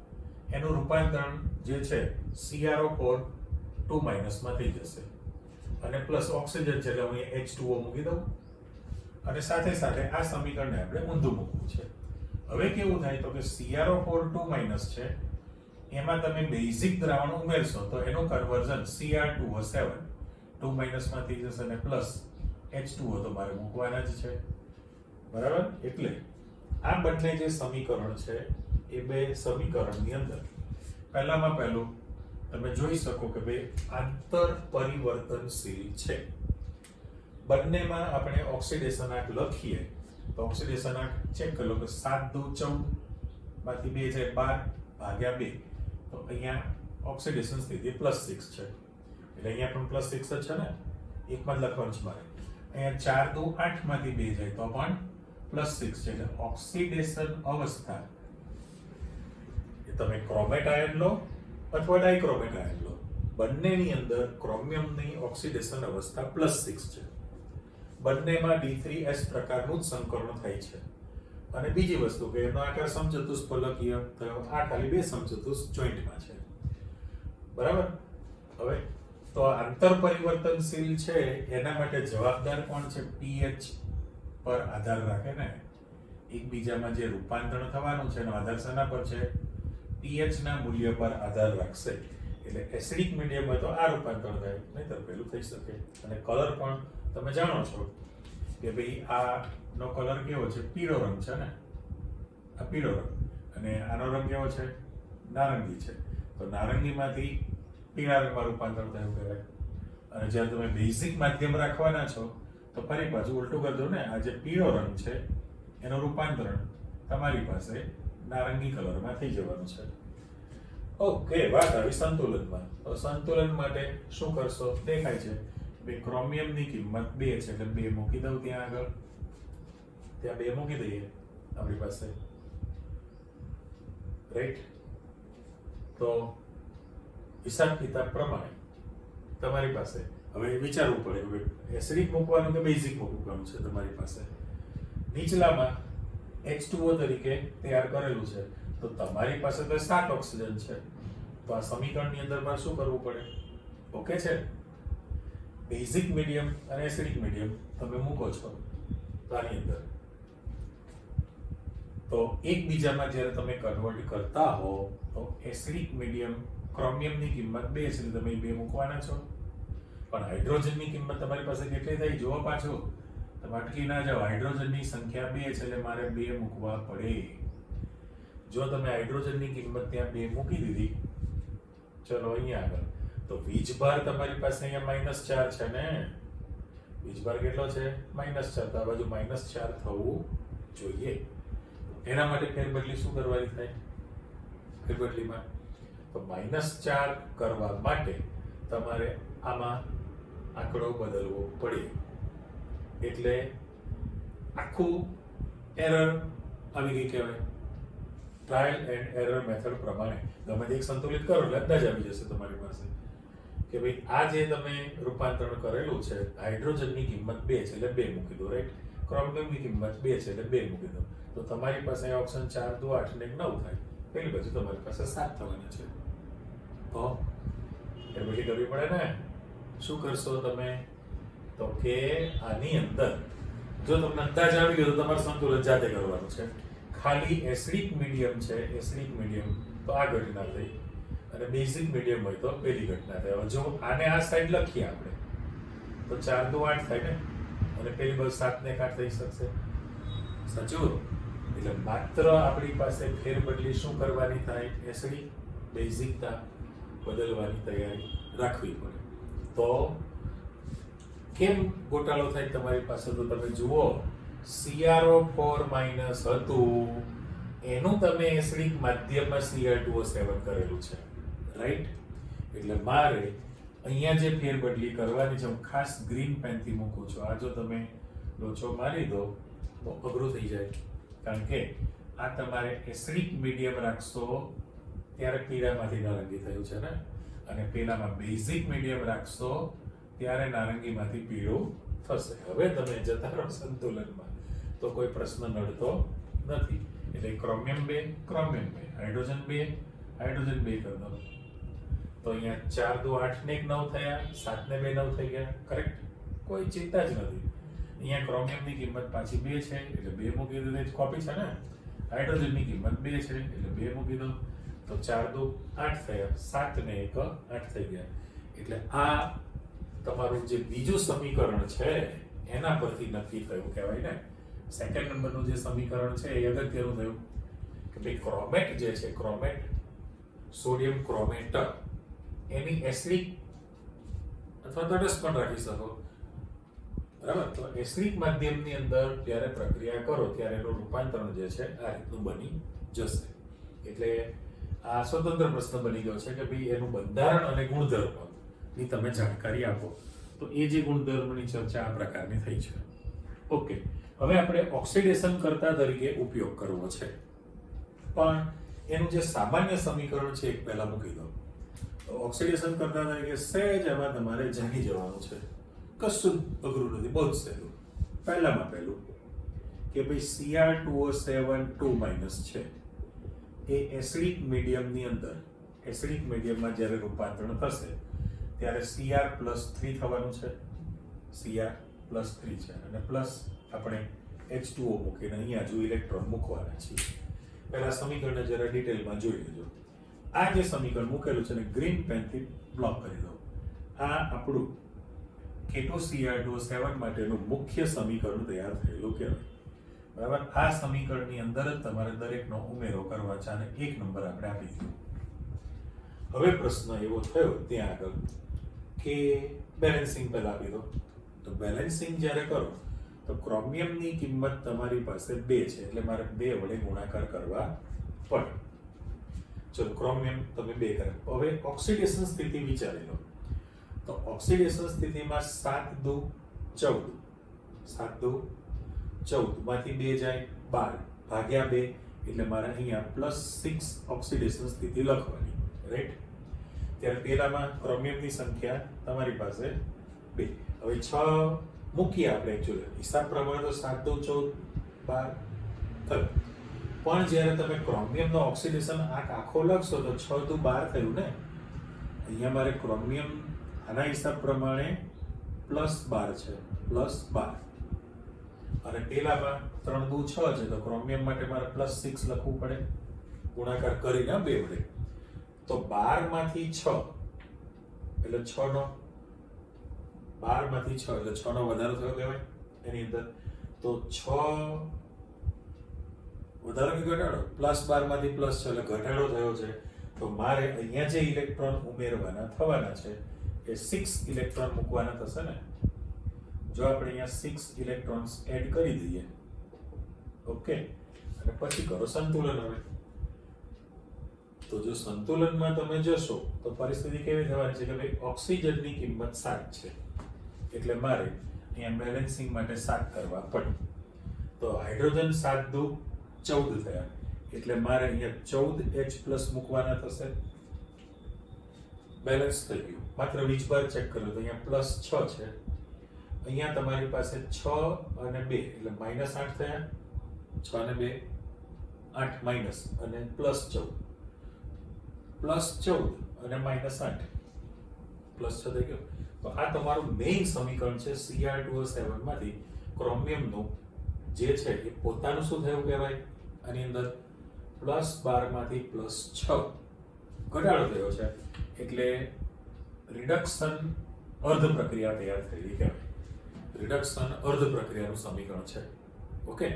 Speaker 1: એનું રૂપાંતરણ જે છે CrO4 2- માં થઈ જશે અને પ્લસ ઓક્સિજન છે એટલે હું H2O મૂકી દઉં અને સાથે સાથે આ સમીકરણને આપણે ઊંધું મૂકવું છે. હવે કેવું થાય તો કે CrO4 2- છે, એમાં તમે બેઝિક દ્રાવણ ઉમેરશો તો એનું કન્વર્ઝન Cr2O7 2- માં થઈ જશે અને પ્લસ H2O તો મારે મૂકવાના જ છે, બરાબર. એટલે આ બંને જે સમીકરણ છે એ બે સમીકરણની અંદર પહેલામાં પહેલું તમે જોઈ શકો કે ભાઈ આંતર પરિવર્તનશીલ છે. બંનેમાં આપણે ઓક્સિડેશનાંક લખીએ તો ઓક્સિડેશનાંક ચેક કરી લો કે 7 × 2 = 14 માંથી 2 જાય 12 ભાગ્યા 2, તો અહીંયા ઓક્સિડેશન સ્થિતિ +6 છે, એટલે અહીંયા પણ +6 જ છે ને, એકમાં જ લખવાનું છે મારે. અહીંયા 4 2 8 માંથી 2 જાય તો પણ +6 છે, એટલે ઓક્સિડેશન અવસ્થા એ તમે ક્રોમેટ આયન લો અથવા ડાયક્રોમેટ આયન લો, બંનેની અંદર ક્રોમિયમની ઓક્સિડેશન અવસ્થા +6 છે. બંનેમાં D3S પ્રકારનું જ સંકરણ થાય છે. અને બીજી વસ્તુ કે એનો આકાર સમચતુષ્ફલકીય થયો, આ ખાલી 2 સમચતુષ જોઈન્ટમાં છે. બરાબર. હવે તો આંતર પરિવર્તનશીલ છે એના માટે જવાબદાર કોણ છે? pH પર આધાર રાખે ને, એકબીજામાં જે રૂપાંતરણ થવાનું છે એનો આધાર શેના પર છે? pH ના મૂલ્ય પર આધાર રાખશે. એટલે એસિડિક મીડિયમમાં તો આ રૂપાંતરણ થાય, નહીંતર પેલું થઈ શકે. અને કલર પણ તમે જાણો છો કે ભાઈ આ નો કલર કેવો છે? પીળો રંગ છે ને, આ પીળો રંગ, અને આનો રંગ કેવો છે? નારંગી છે. તો નારંગીમાંથી પીળા રંગમાં રૂપાંતર થયું કહેવાય. અને જ્યારે તમે બેઝિક માધ્યમ રાખવાના છો તો ફરી પાછું ઉલટું કરજો ને, આ જે પીળો રંગ છે એનું રૂપાંતરણ તમારી પાસે નારંગી કલરમાં થઈ જવાનું છે. ઓકે, વાત આવી સંતુલનમાં. તો સંતુલન માટે શું કરશો? દેખાય છે બે ક્રોમિયમની કિંમત 2 છે, એટલે 2 મૂકી દઉં ત્યાં આગળ, ત્યાં 2 મૂકી દઈએ આપણી પાસે, રાઈટ. તો હિસાબ કિતાબ પ્રમાણે તમારી પાસે હવે વિચારવું પડે કે એસિડિક મૂકવાનું કે બેઝિક મૂકવાનું છે. તમારી પાસે નીચલામાં H2O તરીકે તૈયાર કરેલું છે, તો તમારી પાસે તો 7 ઓક્સિજન છે, તો આ સમીકરણની અંદર શું કરવું પડે? ઓકે છે. બેઝિક મીડિયમ અને એસિડિક મીડિયમ તમે મૂકો છો તો આની અંદર, તો એકબીજામાં જ્યારે તમે કન્વર્ટ કરતા હો તો એસિડિક મીડિયમ ક્રોમિયમની કિંમત 2 છે, એટલે તમે 2 મૂકવાના છો. પણ હાઇડ્રોજનની કિંમત તમારી પાસે કેટલી થઈ? જુઓ પાછું, તમે અટકી ના જાઓ. હાઇડ્રોજનની સંખ્યા 2 છે, એટલે મારે 2 મૂકવા પડે. જો તમે હાઇડ્રોજનની કિંમત ત્યાં 2 મૂકી દીધી, ચલો અહીંયા આગળ, તો વીજભાર તમારી પાસે અહીંયા -4 છે ને, વીજભાર કેટલો છે? -4. તો આ બાજુ -4 થવું જોઈએ. એના માટે ફેરબદલી શું કરવાની થાય? ફેરબદલીમાં તો -4 કરવા માટે તમારે આમાં આંકડો બદલવો પડે. એટલે આખું એરર આવી ગઈ કહેવાય. ટ્રાયલ એન્ડ એરર મેથડ પ્રમાણે ગમે તે એક સંતુલિત કરો એટલે અંદાજ આવી જશે તમારી પાસે કે ભાઈ આ જે તમે રૂપાંતરણ કરેલું છે, હાઇડ્રોજનની કિંમત 2 છે એટલે 2 મૂકી દો, રાઈટ. ક્રોમિયમની કિંમત 2 છે એટલે 2 મૂકી દો. તો તમારી પાસે ઓપ્શન 4 2 8 ને 9 થાય. પેલી બાજુ તમારી પાસે 7 થવાના છે. તો એ બધી કરવી પડે ને. શું કરશો તમે? તો કે આની અંદર જો તમને અંદાજ આવી ગયો તો તમારે સંતુલન જાતે કરવાનું છે. ખાલી એસિડિક મીડિયમ છે, એસિડિક મીડિયમ તો આ ઘટના થઈ, અને બેઝિક મીડિયમ હોય તો પેલી ઘટના થાય. હવે જો આને આ સાઈડ લખીએ આપણે તો 4 2 8 થાય ને, અને પેલી બાજુ 7 ને 8 થઈ શકશે. સાચું? એટલે માત્ર આપણી પાસે ફેરબદલી શું કરવાની થાય? એસિડિક બેઝિકતા બદલવાની તૈયારી રાખવી પડે. તો કેમ ગોટાળો થાય તમારી પાસે? તો તમે જુઓ, CrO4- હતું, એનું તમે એસિડિક માધ્યમમાં Cr2O7 કરેલું છે, રાઈટ. એટલે મારે અહીંયા જે ફેરબદલી કરવાની છે, હું ખાસ ગ્રીન પેનથી મૂકું છું. આ જો તમે લોચો મારી દો તો અઘરું થઈ જાય, કારણ કે આ તમારે એસિડિક મીડિયમ રાખશો ત્યારે પીળામાંથી નારંગી થયું છે ને, અને પેલામાં બેઝિક મીડિયમ રાખશો ત્યારે નારંગીમાંથી પીળું થશે. હવે તમે જતા રહો સંતુલનમાં તો કોઈ પ્રશ્ન નડતો નથી. એટલે ક્રોમિયમ 2 ક્રોમિયમ 2, હાઇડ્રોજન 2 હાઇડ્રોજન 2 કરી દો. તો અહીંયા 4 2 8 ને 9 થયા, 7 ને 2 9 થઈ ગયા, કરેક્ટ. કોઈ ચિંતા જ નથી. અહીંયા ક્રોમિયમની કિંમત પાછી 2 છે એટલે 2 મૂકી દો. કોપી છે ને. હાઇડ્રોજનની કિંમત 2 છે એટલે 2 મૂકી દો. તો 4 2 8 થયા, 7 ને 1 8 થઈ ગયા. એટલે આ તમારું જે બીજું સમીકરણ છે એના પરથી નક્કી થયું કહેવાય ને. સેકન્ડ નંબરનું જે સમીકરણ છે એ અગત્યનું થયું કે ભાઈ ક્રોમેટ જે છે, ક્રોમેટ સોડિયમ ક્રોમેટ, એની એસિડિક અથવા તટસ્થ પણ રાખી શકો, બરાબર. તો એસિડિક માધ્યમની અંદર જ્યારે પ્રક્રિયા કરો ત્યારે એનું રૂપાંતરણ જે છે આ રીતનું બની જશે. એટલે આ સ્વતંત્ર પ્રશ્ન બની ગયો છે કે ભાઈ એનું બંધારણ અને ગુણધર્મ ની તમે જાણકારી આપો. તો એ જે ગુણધર્મની ચર્ચા આ પ્રકારની થઈ છે. ઓકે, હવે આપણે ઓક્સિડેશન કર્તા તરીકે ઉપયોગ કરવો છે, પણ એનું જે સામાન્ય સમીકરણ છે એક પહેલા મૂકી દો. તો ઓક્સિડેશન કર્તા તરીકે સહેજ એમાં તમારે જાણી જવાનું છે, કશું અઘરું નથી, બહુ જ સહેલું. પહેલામાં પહેલું કે ભાઈ Cr2O7 2- છે એ એસિડિક મીડિયમની અંદર, એસિડિક મીડિયમમાં જ્યારે રૂપાંતરણ થશે ત્યારે Cr+3 થવાનું છે, Cr+3 છે, અને પ્લસ આપણે H2O મૂકીને અહીંયા જો ઇલેક્ટ્રોન મૂકવાના છીએ. પહેલા સમીકરણને જરા ડિટેલમાં જોઈ લેજો. આ જે સમીકરણ મૂકેલું છે ને ગ્રીન પેનથી બ્લોક કરી દો. આ આપણું K2Cr2O7 માટેનું મુખ્ય સમીકરણ તૈયાર થયેલું કહેવાય. બરાબર, આ સમીકરણની અંદર જ તમારે દરેકનો ઉમેરો કરવા છે અને 1 નંબર આપણે આપી દીધો. હવે પ્રશ્ન એવો થયો ત્યાં આગળ કે બેલેન્સિંગ પહેલા આપી દો. તો બેલેન્સિંગ જ્યારે કરો તો ક્રોમિયમની કિંમત તમારી પાસે 2 છે, એટલે મારે 2 વડે ગુણાકાર કરવા પડે. ચલો ક્રોમિયમ તમે 2 કરો. હવે ઓક્સિડેશન સ્થિતિ વિચારી લો. તો ઓક્સિડેશન સ્થિતિમાં 7 દુ 14, 7 દુ 14 માંથી 2 જાય 12 ભાગ્યા 2, એટલે મારે અહીંયા +6 ઓક્સિડેશન સ્થિતિ લખવાની, રાઈટ? ત્યારે પેલામાં ક્રોમિયમની સંખ્યા તમારી પાસે 2. હવે 6 મૂકીએ આપણે, એકચ્યુઅલી હિસાબ પ્રમાણે તો 7 દુ 14 12 થયું, પણ જ્યારે તમે ક્રોમિયમનો ઓક્સિડેશન આખો લખશો તો 6 દુ 12 થયું ને. અહીંયા મારે ક્રોમિયમ આના હિસાબ પ્રમાણે +12 છે, +12, અને પેલામાં 3 દુ 6 છે, તો ક્રોમિયમ માટે મારે +6 લખવું પડે ગુણાકાર કરીને 2 વડે. તો 12 માંથી 6 એટલે 6 નો 12 માંથી 6 એટલે 6 નો વધારો થયો કહેવાય એની અંદર. તો 6 વધારો કે ઘટાડો? +12 માંથી +6 એટલે ઘટાડો થયો છે. તો મારે અહીંયા જે ઇલેક્ટ્રોન ઉમેરવાના થવાના છે એ 6 ઇલેક્ટ્રોન મૂકવાના થશે ને. જો આપણે અહીંયા 6 ઇલેક્ટ્રોન્સ એડ કરી દઈએ, ઓકે, અને પછી કરો સંતુલન. હવે તો જો સંતુલનમાં તમે જશો તો પરિસ્થિતિ કેવી થવાની છે કે ભાઈ ઓક્સિજનની કિંમત 7 છે, એટલે મારે અહીંયા બેલેન્સિંગ માટે 7 કરવા પડે. તો હાઇડ્રોજન 7 દુ 14 થયા, એટલે મારે અહીંયા 14H+ મૂકવાના થશે. બેલેન્સ થઈ ગયું. માત્ર વીજભાર ચેક કરો તો અહીંયા +6 છે, અહીંયા તમારી પાસે 6 અને 2 એટલે -8 થયા. 6 અને 2 8 માઇનસ અને +14, +14 અને -8 +6 થઈ ગયો. તો આ તમારું મેઇન સમીકરણ છે Cr2O7 માંથી ક્રોમિયમનું જે છે એ પોતાનું શું થયું કહેવાય આની અંદર +12 માંથી +6 ઘટાડો થયો છે, એટલે રિડક્શન અર્ધ પ્રક્રિયા તૈયાર થયેલી કહેવાય. રિડક્શન અર્ધ પ્રક્રિયાનું સમીકરણ છે. ઓકે,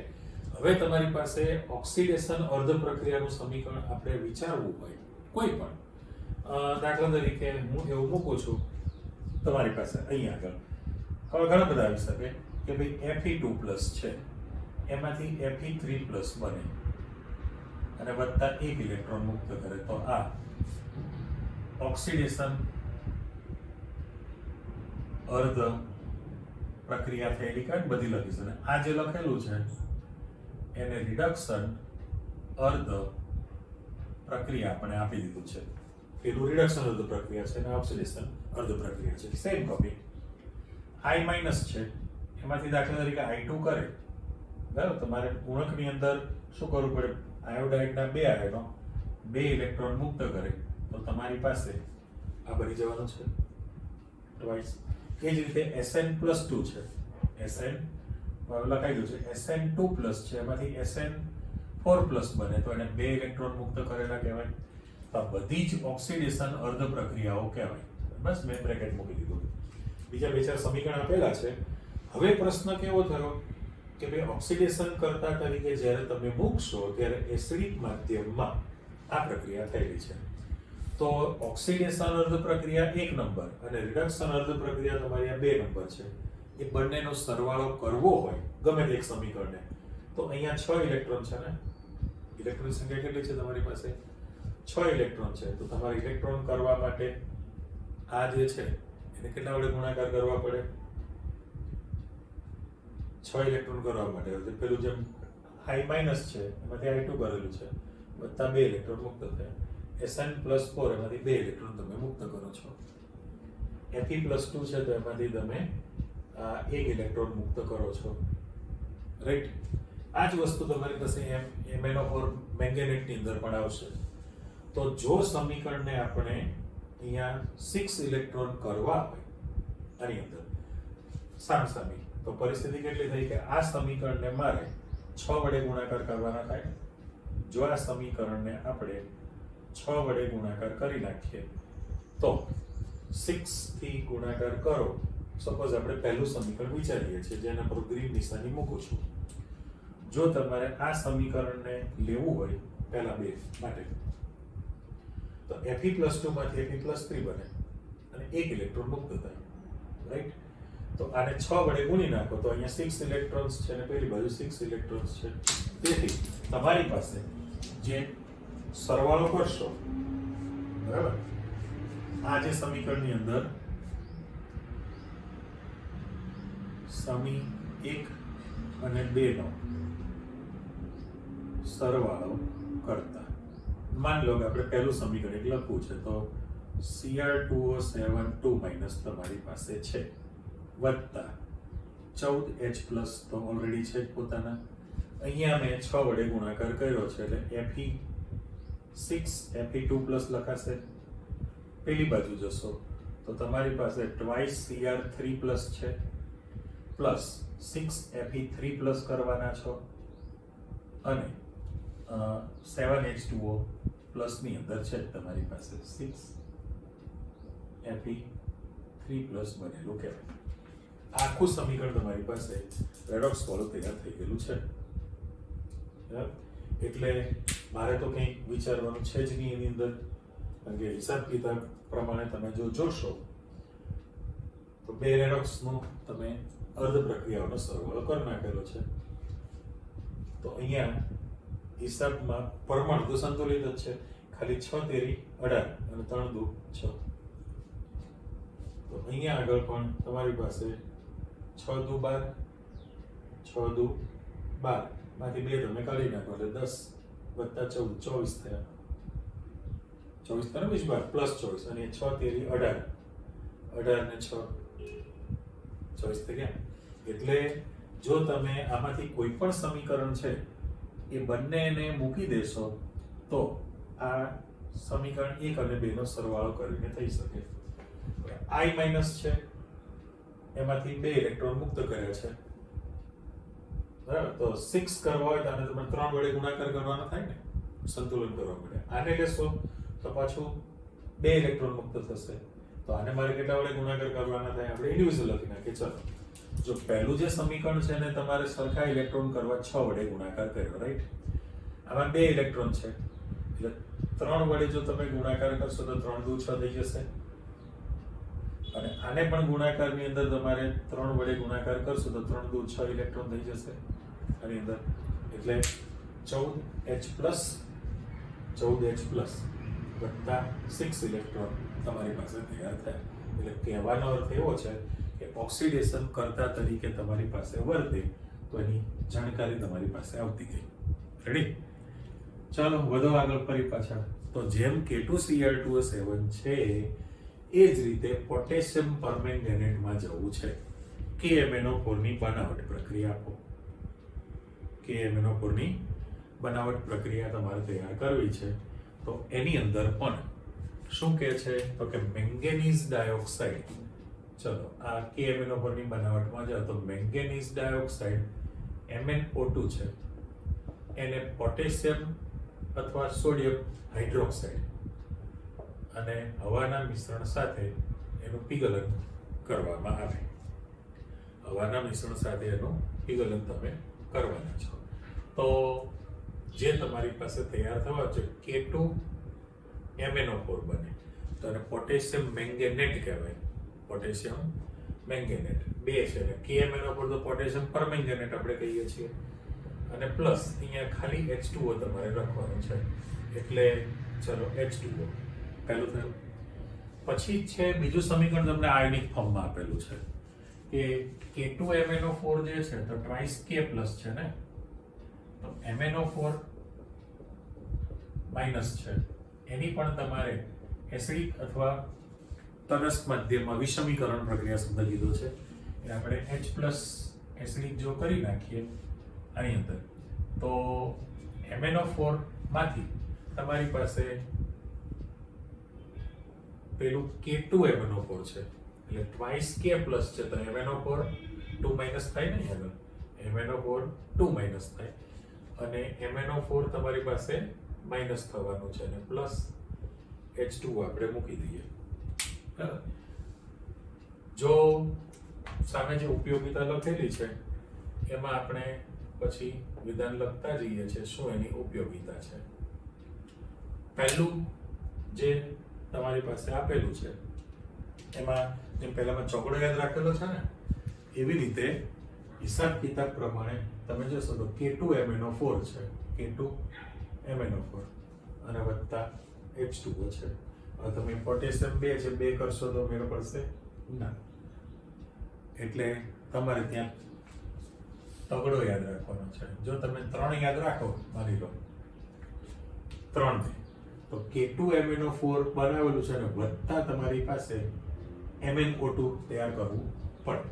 Speaker 1: હવે તમારી પાસે ઓક્સિડેશન અર્ધ પ્રક્રિયાનું સમીકરણ આપણે વિચારવું હોય કોઈ પણ, દાખલા તરીકે હું એવું મૂકું છું તમારી પાસે અહીંયા આગળ. હવે ઘણા બધા આવી શકે કે ભાઈ Fe2+ છે, એમાંથી Fe3+ બને અને વત્તા 1 ઇલેક્ટ્રોન મુક્ત કરે, તો આ ઓક્સિડેશન અર્ધ પ્રક્રિયા થયેલી કાંઈ બધી લખીશ, અને આ જે લખેલું છે એને રિડક્શન અર્ધ પ્રક્રિયા આપણે આપી દીધું છે. પેલું રિડક્શન અર્ધ પ્રક્રિયા છે અને ઓક્સિડેશન અર્ધ પ્રક્રિયા છે. Same copy. I- છે, એમાંથી દાખલા તરીકે I2 કરે, બરાબર? તમારે ગુણકની અંદર શું કરવું પડે? આયોડાઇડના 2 આયનો 2 ઇલેક્ટ્રોન મુક્ત કરે તો તમારી પાસે આ બની જવાનું છે ટ્વાઇસ. એ જ રીતે Sn+2 છે, Sn લખાઈ ગયું છે, Sn2+ છે, એમાંથી Sn4+ બને તો એને 2 ઇલેક્ટ્રોન મુક્ત કરેલા કહેવાય. તો આ બધી જ ઓક્સિડેશન અર્ધ પ્રક્રિયાઓ કહેવાય. બસ મેં બ્રેકેટ મૂકી દીધું. બીજા 2-4 સમીકરણ આપેલા છે. હવે પ્રશ્ન કેવો થયો કે ભાઈ ઓક્સિડેશન કરતા તરીકે જ્યારે તમે મૂકશો ત્યારે એસિડિક માધ્યમમાં આ પ્રક્રિયા થયેલી છે. તો ઓક્સિડેશન અર્ધ પ્રક્રિયા 1 નંબર અને રિડક્શન અર્ધ પ્રક્રિયા તમારી આ 2 નંબર છે. એ બંનેનો સરવાળો કરવો હોય ગમે તે એક સમીકરણને તો અહીંયા 6 ઇલેક્ટ્રોન છે ને. ઇલેક્ટ્રોન સંખ્યા કેટલી છે તમારી પાસે? 6 6 ઇલેક્ટ્રોન છે તો તમારે ઇલેક્ટ્રોન કરવા માટે આ જે છે એને કેટલા વડે ગુણાકાર કરવા પડે? 6 ઇલેક્ટ્રોન કરવા માટે તો પેલું જેમ I- છે એમાંથી I2 કરેલું છે વત્તા 2 ઇલેક્ટ્રોન મુક્ત થયા Sn+4 એમાંથી 2 ઇલેક્ટ્રોન તમે મુક્ત કરો છો. Fe+2 છે તો એમાંથી તમે 1 ઇલેક્ટ્રોન મુક્ત કરો છો. રાઈટ? આ જ વસ્તુ તમારી પાસે MnO4 મેંગેનેટની અંદર પણ આવશે. તો જો સમીકરણને આપણે અહીંયા 6 ઇલેક્ટ્રોન કરવા હોય આની અંદર સામસામી તો પરિસ્થિતિ કેટલી થઈ કે આ સમીકરણને મારે 6 વડે ગુણાકાર કરવાના થાય. જો આ સમીકરણને આપણે 6 વડે ગુણાકાર કરી નાખીએ તો 6 થી ગુણાકાર કરો. સપોઝ આપણે પહેલું સમીકરણ વિચારીએ છીએ જેના પર ગ્રીન નિશાની મૂકું છું. જો તમારે આ સમીકરણને લેવું હોય પહેલા બે માટે તો Fe+2 માંથી Fe+3 બને અને 1 ઇલેક્ટ્રોન મુક્ત થાય. રાઈટ? તો આને 6 વડે ગુણી નાખો તો અહીંયા 6 ઇલેક્ટ્રોન્સ છે અને પેલી બાજુ 6 ઇલેક્ટ્રોન્સ છે. તેથી તમારી પાસે જે સરવાળો કરશો બરાબર આ જે સમીકરણની અંદર સમી 1 અને 2 નો સરવાળો કરતા માન લો કે આપણે પહેલું સમીકરણ એક લખવું છે તો Cr2O72 માઈનસ તમારી પાસે છે વત્તા 14H+ તો ઓલરેડી છે જ પોતાના. અહીંયા મેં 6 વડે ગુણાકાર કર્યો છે એટલે Fe6 Fe2+ લખાશે. પેલી બાજુ જશો તો તમારી પાસે ટ્વાઇસ Cr3+ છે પ્લસ 6 Fe3+ કરવાના છો અને 7H2O પ્લસની અંદર છે તમારી પાસે 6 Fe3+ બનેલું કહેવાય. આખું સમીકરણ તમારી પાસે રેડોક્સ ફોલો તૈયાર થઈ ગયેલું છે. એટલે મારે તો કંઈ વિચારવાનું છે જ નહીં એની અંદર, કારણ કે હિસાબ કિતાબ પ્રમાણે તમે જો જોશો તો બે રેડોક્સનો તમે અર્ધ પ્રક્રિયાઓનો સરવાળો કરી નાખેલો છે. તો અહીંયા હિસાબમાં પરમાણુ તો સંતુલિત જ છે, ખાલી 6 તેરી 18 અને 3 દુ 6. તો અહીંયા આગળ પણ તમારી પાસે 6 દુ 12 6 દુ 12 માંથી 2 તમે કાઢી નાખો એટલે 10 વત્તા 14 24 થયા. 24 થયા ને 12 પ્લસ 24 અને 6 તેરી 18 18 ને 6 24 થઈ ગયા. એટલે જો તમે આમાંથી કોઈ પણ સમીકરણ છે એ બંનેને મૂકી દેશો તો આ સમીકરણ 1 અને 2 નો સરવાળો કરીને થઈ શકે. I- છે એમાંથી 2 ઇલેક્ટ્રોન મુક્ત કર્યા છે બરાબર. તો 6 કરવા હોય તો આને તમારે 3 વડે ગુણાકાર કરવાનો થાય ને, સંતુલન કરવા માટે. આને લેશો તો પાછું 2 ઇલેક્ટ્રોન મુક્ત થશે. તો આને મારે કેટલા વડે ગુણાકાર કરવાના થાય આપણે ઇન્ડિવિડ્યુઅલ લખી નાખીએ. ચલો, જો પહેલું જે સમીકરણ છે ને તમારે સરખા ઇલેક્ટ્રોન કરવા 6 વડે ગુણાકાર કર્યો, રાઈટ? આમાં 2 ઇલેક્ટ્રોન છે એટલે 3 વડે જો તમે ગુણાકાર કરશો તો 3 દુ 6 થઈ જશે. અને આને પણ ગુણાકારની અંદર તમારે 3 વડે ગુણાકાર કરશો તો 3 દુ 6 ઇલેક્ટ્રોન થઈ જશે આની અંદર. એટલે 14H+ વત્તા 6 ઇલેક્ટ્રોન તમારી પાસે તૈયાર થાય. એટલે કહેવાનો અર્થ એવો છે કે ઓક્સિડેશન કરતા તરીકે તમારી પાસે વર્તે તો એની જાણકારી તમારી પાસે આવતી ગઈ. રેડી? ચાલો વધુ આગળ ફરી પાછા. તો જેમ K2Cr2O7 છે એ જ રીતે પોટેશિયમ પરમેંગેનેટમાં જવું છે. KMnO4 ની બનાવટ પ્રક્રિયા આપો. KMnO4 ની બનાવટ પ્રક્રિયા તમારે તૈયાર કરવી છે. તો એની અંદર પણ શું કહે છે તો કે મેંગેનીઝ ડાયોક્સાઇડ. ચલો આ KMnO4 ની બનાવટમાં જાઓ તો મેંગેનીઝ ડાયોક્સાઇડ MnO2 છે એને પોટેશિયમ અથવા સોડિયમ હાઇડ્રોક્સાઇડ અને હવાના મિશ્રણ સાથે એનું પીગલન કરવામાં આવે. હવાના મિશ્રણ સાથે એનું પીગલન તમે કરવાના છો. તો જે તમારી પાસે તૈયાર થવા છે K2MnO4 બને તો એને પોટેશિયમ મેંગેનેટ કહેવાય. પોટેશિયમ મેંગેનેટ 2 છે ને KMnO4 તો પોટેશિયમ પરમેંગેનેટ આપણે કહીએ છીએ. અને પ્લસ અહીંયા ખાલી H2O તમારે લખવાનું છે એટલે ચલો H2O પહેલું થયું. પછી છે બીજું સમીકરણ તમને આયોનિક ફોર્મમાં આપેલું છે કે K2MnO4 જે છે તો ટ્વાઇસ K પ્લસ છે ને, તો MnO4 માઇનસ છે, એની પણ તમારે એસિડિક અથવા તટસ્થ માધ્યમમાં વિષમીકરણ પ્રક્રિયા શબ્દ લીધો છે એ આપણે H પ્લસ એસિડિક જો કરી નાખીએ આની અંદર તો MnO4 માંથી તમારી પાસે પેલું K2MnO4 છે એટલે ટ્વાઇસ K પ્લસ છે તો MnO4 2 માઇનસ થાય ને, આગળ MnO4 2 માઇનસ થાય અને MnO4 તમારી પાસે માઇનસ થવાનું છે અને પ્લસ H2 આપણે મૂકી દઈએ. બરાબર. જો સામે જે ઉપયોગિતા લખેલી છે એમાં આપણે પછી વિધાન લખતા જઈએ છે શું એની ઉપયોગિતા છે. પહેલું જે તમારી પાસે આપેલું છે એમાં જેમ પહેલામાં ચોકડો યાદ રાખેલો છે ને એવી રીતે હિસાબ કિતાબ પ્રમાણે તમે જોશો તો K2MnO4 છે, K2MnO4 અને વત્તા H2O છે. હવે તમે પોટેશિયમ 2 છે 2 કરશો તો મેળ પડશે ના, એટલે તમારે ત્યાં તગડો યાદ રાખવાનો છે. જો તમે 3 યાદ રાખો, માની લો 3 ને તો K2MnO4 બનાવેલું છે અને વત્તા તમારી પાસે MnO2 તૈયાર કરવું પડે.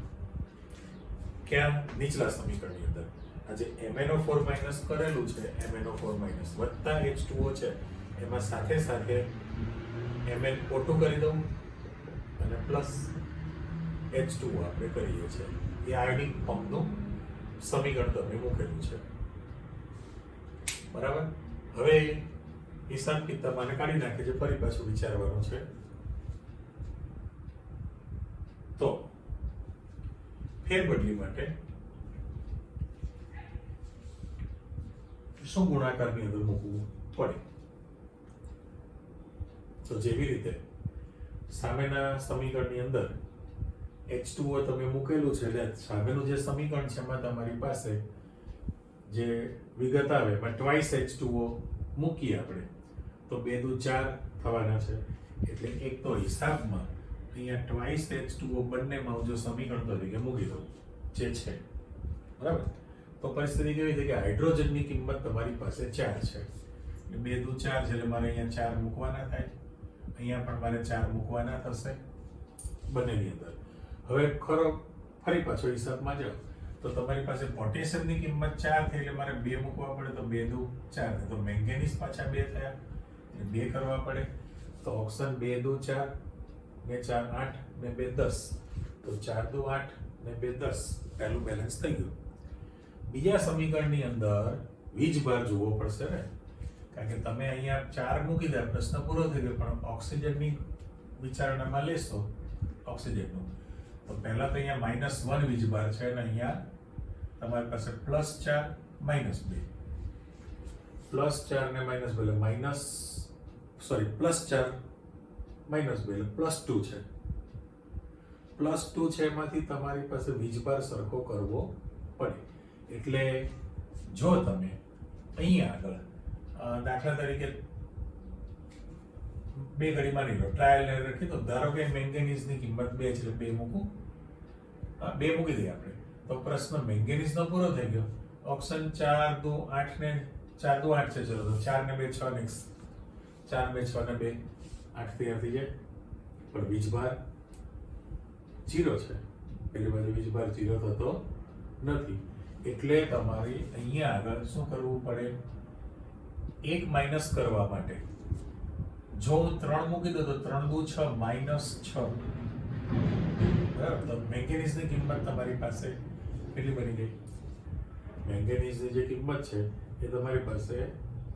Speaker 1: ક્યાં? નીચલા સમીકરણની અંદર આ જે MnO4 માઇનસ કરેલું છે MnO4 માઇનસ વત્તા H2O છે એમાં સાથે સાથે MnO2 કરી દઉં અને પ્લસ H2O આપણે કરીએ છીએ. એ આયોનિક ફોર્મનું સમીકરણ તમે મૂકેલું છે. બરાબર. હવે હિસાબ કિતાબ આને કાઢી નાખે છે, ફરી પાછું વિચારવાનું છે. તો ફેરબદલી માટે શું ગુણાકારની અંદર મૂકવું પડે? તો જેવી રીતે સામેના સમીકરણની અંદર H2O તમે મૂકેલું છે એટલે સામેનું જે સમીકરણ છે એમાં તમારી પાસે જે વિગત આવે એમાં ટ્વાઇસ H2O મૂકીએ આપણે તો 2 દુ 4 થવાના છે. એટલે એક તો હિસાબમાં અહીંયા ટ્વાઇસ H2O બંનેમાં હું જો સમીકરણ તરીકે મૂકી દઉં જે છે, બરાબર. તો પરિસ્થિતિ કેવી છે કે હાઇડ્રોજનની કિંમત તમારી પાસે 4 છે એટલે 2 દુ 4 છે એટલે મારે અહીંયા 4 મૂકવાના થાય, અહીંયા પણ મારે 4 મૂકવાના થશે બંનેની અંદર. હવે ફરી પાછો હિસાબમાં જાઓ તો તમારી પાસે પોટેશિયમની કિંમત 4 થઈ એટલે મારે 2 મૂકવા પડે તો 2 દુ 4 તો મેંગેનીઝ પાછા 2 થયા એટલે 2 કરવા પડે તો ઓપ્શન 2 દુ 4 ને 4 8 ને 2 10 તો 4 દુ 8 ને 2 10 પહેલું બેલેન્સ થઈ ગયું. બીજા સમીકરણની અંદર વીજભાર જોવો પડશે ને, કારણ કે તમે અહીંયા 4 મૂકી દે પ્રશ્ન પૂરો થઈ ગયો, પણ ઓક્સિજનની વિચારણામાં લેશો ઓક્સિજનનું તો પહેલા તો અહીંયા -1 વીજભાર છે અને અહીંયા તમારી પાસે +4 -2 +4 ને -2 એટલે +4 -2 એટલે +2 છે. +2 છે એમાંથી તમારી પાસે વીજભાર સરખો કરવો પડે. એટલે જો તમે અહીંયા આગળ દાખલા તરીકે 2 ઘડી માની લો, ટ્રાયલ ને રાખી તો ધારો કે મેંગેનીઝની કિંમત 2 છે એટલે 2 મૂકું, 2 મૂકી દઈએ આપણે તો પ્રશ્ન મેંગેનીઝનો પૂરો થઈ ગયો. ઓપ્શન 4 દુ 8 ને 4 દુ 8 છે, ચલો તો 4 ને 2 6 ને 4 2 6 ને 2 8 તૈયાર થઈ જાય. પણ વીજભાર 0 છે, પેલી બાજુ વીજભાર 0 થતો નથી એટલે તમારી અહીંયા આગળ શું કરવું પડે? 1 માઇનસ કરવા માટે જો હું 3 મૂકી દઉં તો 3 દુ 6 -6, બરાબર. તો મેંગેનીઝની કિંમત તમારી પાસે કેટલી બની ગઈ? મેંગેનીઝની જે કિંમત છે એ તમારી પાસે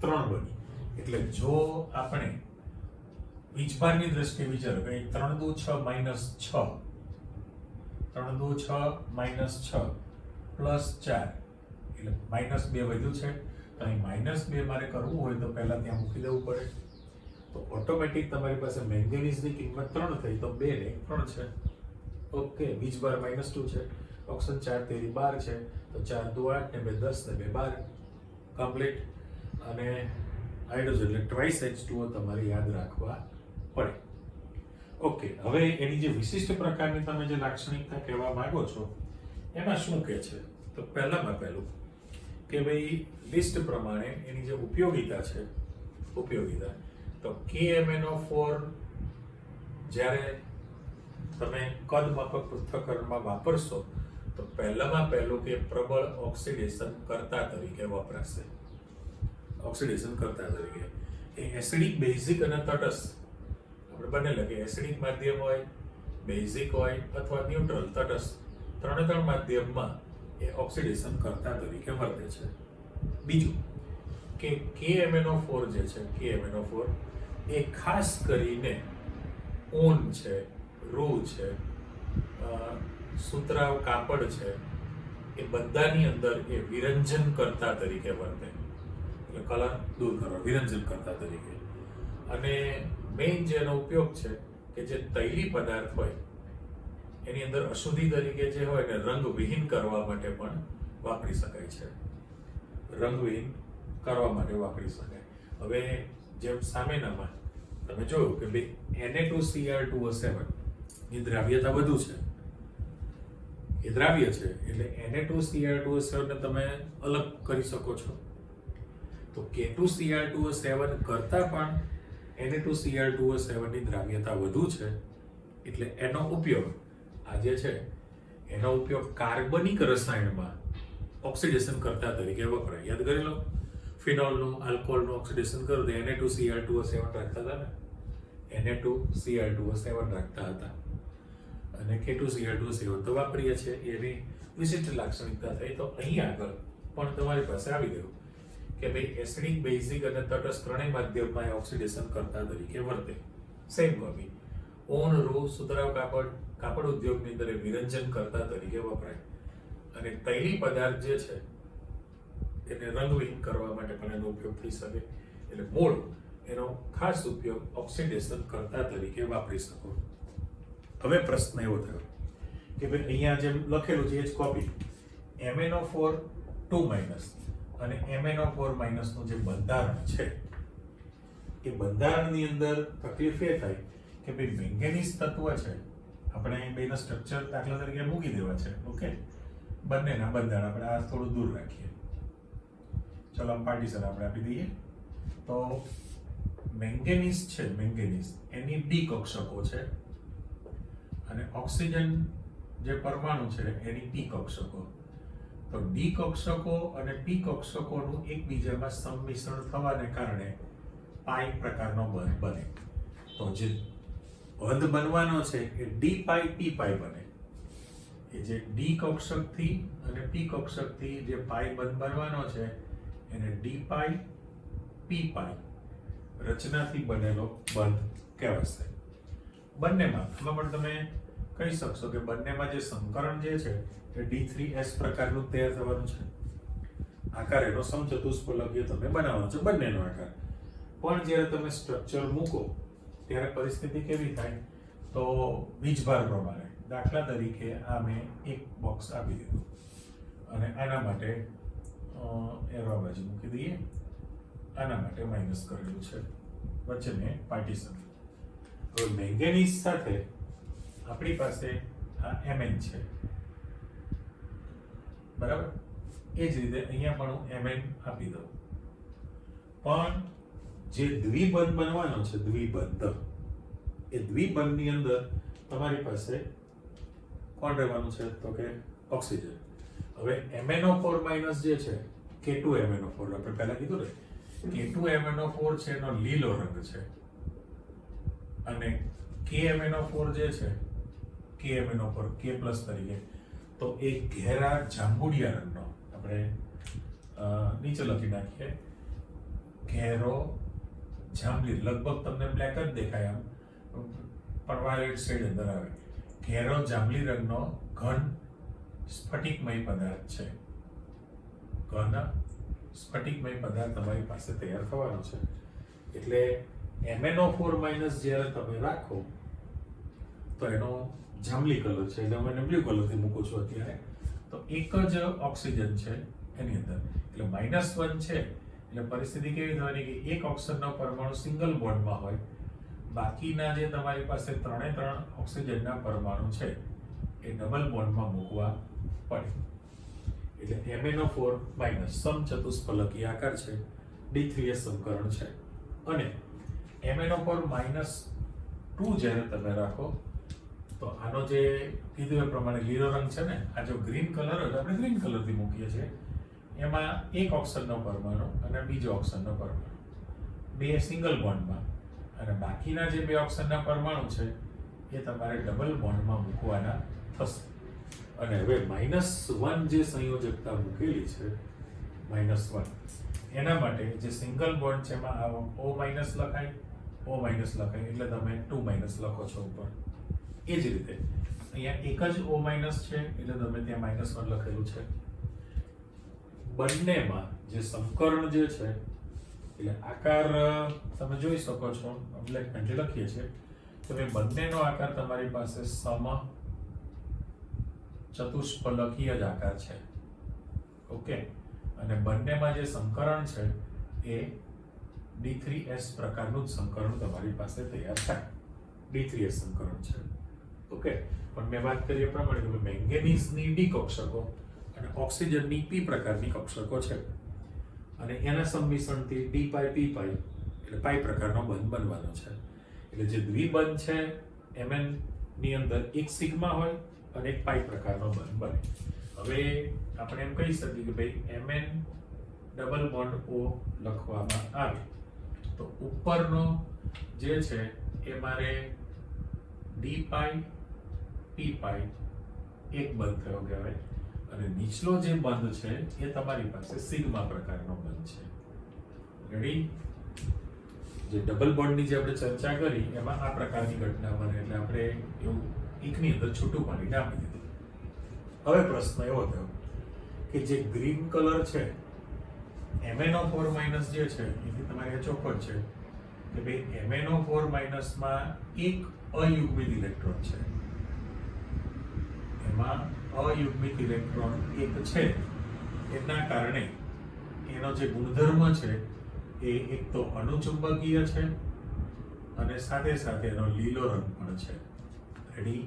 Speaker 1: 3 બની. એટલે જો આપણે વીજભારની દ્રષ્ટિએ વિચારો કે 3 દુ 6 -6 3 દુ 6 -6 +4 એટલે -2 વધ્યું છે તો અહીં -2 મારે કરવું હોય તો પહેલા ત્યાં મૂકી દેવું પડે તો ઓટોમેટિક તમારી પાસે મેંગેનીઝની કિંમત 3 થઈ તો 2 ને 3 છે. ઓકે, વીજભાર -2 છે, ઓપ્શન 4 તેરી 12 છે તો 4 દુ 8 ને 2 10 ને 2 12 કમ્પ્લીટ. અને હાઇડ્રોજન એટલે ટ્વાઇસ H2O તમારે યાદ રાખવા પડે. ઓકે, હવે એની જે વિશિષ્ટ પ્રકારની તમે જે લાક્ષણિકતા કહેવા માંગો છો એમાં શું કહે છે? તો પહેલામાં પહેલું કે ભાઈ લિસ્ટ પ્રમાણે એની જે ઉપયોગિતા છે, ઉપયોગિતા તો KMnO4 જ્યારે તમે કદ માપક પૃથ્થકરણમાં વાપરશો તો પહેલામાં પહેલું કે પ્રબળ ઓક્સિડેશન કરતા તરીકે વપરાશે. ઓક્સિડેશન કરતા તરીકે એ એસિડિક, બેઝિક અને તટસ્થ આપણે બંને લખીએ. એસિડિક માધ્યમ હોય, બેઝિક હોય અથવા ન્યુટ્રલ તટસ્થ, ત્રણ માધ્યમમાં એ ઓક્સિડેશન કરતા તરીકે વર્તે છે. બીજું કે KMnO4 જે છે, KMnO4 એ ખાસ કરીને ઊન છે, રૂ છે, સુતરાઉ કાપડ છે, એ બધાની અંદર એ વિરંજન કરતા તરીકે વર્તે, એટલે કલર દૂર કરવા, વિરંજન કરતા તરીકે. અને મેઇન જેનો ઉપયોગ છે કે જે તૈલી પદાર્થ હોય એની અંદર અશુદ્ધિ તરીકે જે હોય ને રંગવિહીન કરવા માટે પણ વાપરી શકાય છે. રંગવિહીન કરવા માટે વાપરી શકાય. હવે જેમ સામેનામાં તમે જોયું કે ભાઈ Na2Cr2O7 ની દ્રાવ્યતા વધુ છે, એ દ્રાવ્ય છે એટલે Na2Cr2O7 ને તમે અલગ કરી શકો છો. તો K2Cr2O7 કરતા પણ Na2Cr2O7 ની દ્રાવ્યતા વધુ છે એટલે એનો ઉપયોગ આ જે છે એનો ઉપયોગ કાર્બનિક રસાયણમાં ઓક્સિડેશન કરતા તરીકે વપરાય. યાદ કરી લો, ફિનોલનું, આલ્કોહોલનું ઓક્સિડેશન કરો તો Na2Cr2O7 રાખતા હતા ને, Na2Cr2O7 રાખતા હતા અને K2Cr2O7 તો વાપરીએ છીએ. એની વિશિષ્ટ લાક્ષણિકતા થઈ. તો અહીં આગળ પણ તમારી પાસે આવી ગયું કે ભાઈ એસિડિક, બેઝિક અને તટસ્થ ત્રણેય માધ્યમમાં ઓક્સિડેશન કરતા તરીકે વર્તે. સેમ કોપી ઊન, રૂ, સુતરાઉ કાપડ, કાપડ ઉદ્યોગની અંદર વિરંજન કરતા તરીકે વપરાય. અને તૈલી પદાર્થ જે છે એને રંગવિહીન કરવા માટે પણ એનો ઉપયોગ થઈ શકે. એટલે મૂળ એનો ખાસ ઉપયોગ ઓક્સિડેશન કરતા તરીકે વાપરી શકો. હવે પ્રશ્ન એવો થયો કે ભાઈ અહીંયા જેમ લખેલું છે એ જ કોપી MnO4 2- અને MnO4- નું જે બંધારણ છે એ બંધારણની અંદર તકલીફ એ થાય કે ભાઈ મેંગેનીઝ તત્વ છે, આપણે બેના સ્ટ્રક્ચર દાખલા તરીકે મૂકી દેવા છે. ઓકે, બંનેના બંધારણ આપણે આ થોડું દૂર રાખીએ. ચલો આમ પાર્ટીશન આપણે આપી દઈએ. તો મેંગેનીઝ છે, મેંગેનીઝ એની ડી કક્ષકો છે અને ઓક્સિજન જે પરમાણુ છે એની પી કક્ષકો. તો ડી કક્ષકો અને પી કક્ષકોનું એકબીજામાં સંમિશ્રણ થવાને કારણે પાઈ પ્રકારનો બંધ બને. તો જે બંધ બનવાનો છે એ ડી પાઈ પી પાઈ બને. એ જે ડી કક્ષકથી અને પી કક્ષકથી જે પાઈ બંધ બનવાનો છે એને ડી પાઈ પી પાઈ રચનાથી બનેલો બંધ કહેવાશે. બંનેમાં આમાં પણ તમે કહી શકશો કે બંનેમાં જે સંકરણ જે છે એ D3S પ્રકારનું તૈયાર થવાનું છે. આકાર એનો સમચતુષ્ફલકીય તમે બનાવવાનો છે, બંનેનો આકાર. પણ જ્યારે તમે સ્ટ્રક્ચર મૂકો ત્યારે પરિસ્થિતિ કેવી થાય? તો વીજભાર પ્રમાણે દાખલા તરીકે આ મેં એક બોક્સ આપી દીધું અને આના માટે એરો બાજુ મૂકી દઈએ, આના માટે માઇનસ કરેલું છે, વચ્ચે મેં પાર્ટીશન. હવે મેંગેનીઝ સાથે આપણી પાસે આ Mn છે, બરાબર? એ જ રીતે અહીંયા પણ હું Mn આપી દઉં. પણ જે દ્વિબંધ બનવાનો છે, દ્વિબંધ, એ દ્વિબંધની અંદર તમારી પાસે કોણ રહેવાનું છે? તો કે ઓક્સિજન. હવે MnO4- જે છે K2MnO4 આપણે પહેલા કીધું ને, K2MnO4 છે એનો લીલો રંગ છે અને KMnO4 જે છે KMnO4 K+ તરીકે, તો એ ઘેરા જાંબુડિયા રંગનો, આપણે નીચે લખી નાખીએ ઘેરો જાંબલી, લગભગ તમને બ્લેક જ દેખાય આમ પણ વાયોલેટ શેડ અંદર આવે. ઘેરો જાંબલી રંગનો ઘન સ્ફટિકમય પદાર્થ છે. ઘન સ્ફટિકમય પદાર્થ તમારી પાસે તૈયાર થવાનો છે. એટલે MnO4- જ્યારે તમે રાખો તો એનો જાંબલી કલર છે, એટલે હું એને બ્લુ કલરથી મૂકું છું અત્યારે. તો એક જ ઓક્સિજન છે એની અંદર, એટલે -1 છે એટલે પરિસ્થિતિ કેવી થવાની કે એક ઓક્સિજનનો પરમાણુ સિંગલ બોન્ડમાં હોય, બાકીના જે તમારી પાસે 3 ઓક્સિજનના પરમાણુ છે એ ડબલ બોન્ડમાં મૂકવા પડે. એટલે MnO4- સમચતુષ્ફલકી આકાર છે, D3S સંકરણ છે. અને MnO4-2 જ્યારે તમે રાખો તો આનો જે કીધું એ પ્રમાણે લીલો રંગ છે ને, આ જો ગ્રીન કલર હોય તો આપણે ગ્રીન કલરથી મૂકીએ છીએ. એમાં એક ઓક્સિજનનો પરમાણુ અને બીજો ઓક્સિજનનો પરમાણુ બે સિંગલ બોન્ડમાં, અને બાકીના જે 2 ઓક્સિજનના પરમાણુ છે એ તમારે ડબલ બોન્ડમાં મૂકવાના થશે. અને હવે -1 જે સંયોજકતા મૂકેલી છે, -1, એના માટે જે સિંગલ બોન્ડ છે એમાં O- લખાય, O- લખાય, એટલે તમે 2- લખો છો ઉપર. એ જ રીતે અહીંયા એક જ O- છે એટલે તમે ત્યાં -1 લખેલું છે. બંનેમાં જે સંકરણ જે છે એટલે આકાર તમે જોઈ શકો છો, બ્લેક પેનથી લખીએ છીએ તો એ બંનેનો આકાર તમારી પાસે સમચતુષ્ફલકીય જ આકાર છે. ઓકે, અને બંનેમાં જે સંકરણ છે એ D3S પ્રકારનું જ સંકરણ તમારી પાસે તૈયાર થાય. D3S સંકરણ છે. ઓકે, પણ મેં વાત કરી એ પ્રમાણે કે મેંગેનીઝની D કક્ષકો અને ઓક્સિજનની P પ્રકારની કક્ષકો છે, અને એના સંમિશ્રણથી D પાઈ P પાઈ એટલે પાઈ પ્રકારનો બંધ બનવાનો છે. એટલે જે દ્વિબંધ છે Mn ની અંદર એક સિગ્મા હોય અને એક પાઈ પ્રકારનો બંધ બને. હવે આપણે એમ કહી શકીએ કે ભાઈ Mn ડબલ બોન્ડ O લખવામાં આવે તો ઉપરનો જે છે એ મારે D પાઈ P પાઈ એક બંધ થયો કહેવાય, અને નીચલો જે બંધ છે એ તમારી પાસે સિગ્મા પ્રકારનો બંધ છે. રેડી? જે ડબલ બોન્ડની જે આપણે ચર્ચા કરી એમાં આ પ્રકારની ઘટના બને એટલે આપણે એવું એકની અંદર છૂટું પાડીને આપી દીધું. હવે પ્રશ્ન એવો થયો કે જે ગ્રીન કલર છે MnO4- જે છે એથી તમારે ચોખ્ખો છે કે ભાઈ MnO4- માં એક અયુગ્મિત ઇલેક્ટ્રોન છે. એમાં અયુગ્મિત ઇલેક્ટ્રોન એક છે, એના કારણે એનો જે ગુણધર્મ છે એ એક તો અનુચુંબકીય છે અને સાથે સાથે એનો લીલો રંગ પણ છે. રેડી?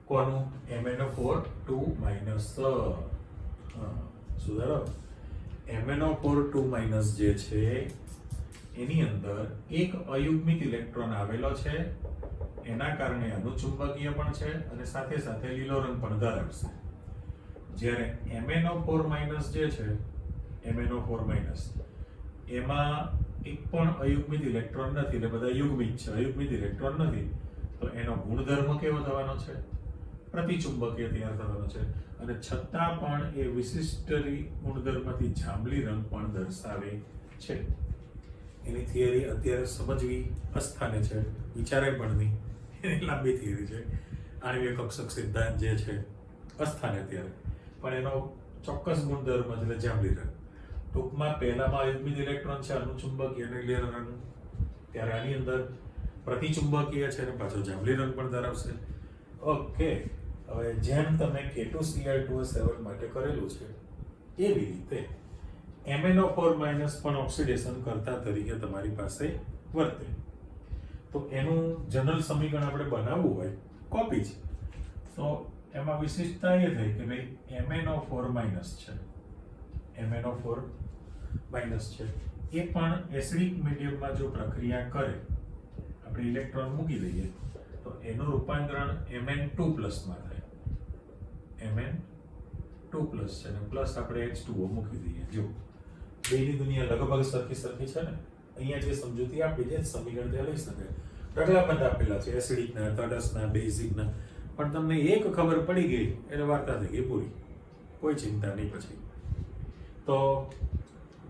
Speaker 1: કોનું? MnO4-2-. સુધારો, MnO4-2- જે છે એની અંદર એક અયુગ્મિત ઇલેક્ટ્રોન આવેલો છે, એના કારણે અનુચુંબકીય પણ છે અને સાથે સાથે લીલો રંગ પણ ધરાવશે. જ્યારે MnO4- જે છે, MnO4- એમાં એક પણ અયુગ્મિત ઇલેક્ટ્રોન નથી, એટલે બધા યુગ્મિત છે, અયુગ્મિત ઇલેક્ટ્રોન નથી, તો એનો ગુણધર્મ કેવો થવાનો છે? પ્રતિચુંબકીય તૈયાર થવાનો છે, અને છતાં પણ એ વિશિષ્ટ ગુણધર્મથી જાંબલી રંગ પણ દર્શાવે છે. એની થિયરી અત્યારે સમજવી અસ્થાને છે, વિચારે પણ નહીં, એની લાંબી થિયરી છે. આણ્વિય કક્ષક સિદ્ધાંત જે છે અસ્થાને અત્યારે, પણ એનો ચોક્કસ ગુણધર્મ છે એટલે જાંબલી રંગ. ટૂંકમાં પહેલામાં અયુગ્મિત ઇલેક્ટ્રોન છે, અનુચુંબકીય અને લીલો રંગ, ત્યારે આની અંદર પ્રતિચુંબકીય છે અને પાછો જાંબલી રંગ પણ ધરાવશે. ઓકે, હવે જેમ તમે K2Cl2O7 માટે કરેલું છે એવી રીતે MnO4- પણ ઓક્સિડેશન કરતા તરીકે તમારી પાસે વર્તે. તો એનું જનરલ સમીકરણ આપણે બનાવવું હોય કોપી જ, તો એમાં વિશિષ્ટતા એ થઈ કે ભાઈ MnO4- છે, MnO4- છે, એ પણ એસિડિક મીડિયમમાં જો પ્રક્રિયા કરે, આપણે ઇલેક્ટ્રોન મૂકી દઈએ તો એનું રૂપાંતરણ Mn2+ માં થાય. Mn2+ છે ને પ્લસ આપણે H2O મૂકી દઈએ. જો બેની દુનિયા લગભગ સરખી છે ને, અહીંયા જે સમજૂતી આપી છે સમીકરણ ત્યાં લઈ શકે. ઢગલાબંધ આપેલા છે એસિડિકના, તટસ્થના, બેઝિકના, પણ તમને એક ખબર પડી ગઈ એટલે વાર્તા થઈ ગઈ પૂરી, કોઈ ચિંતા નહીં પછી. તો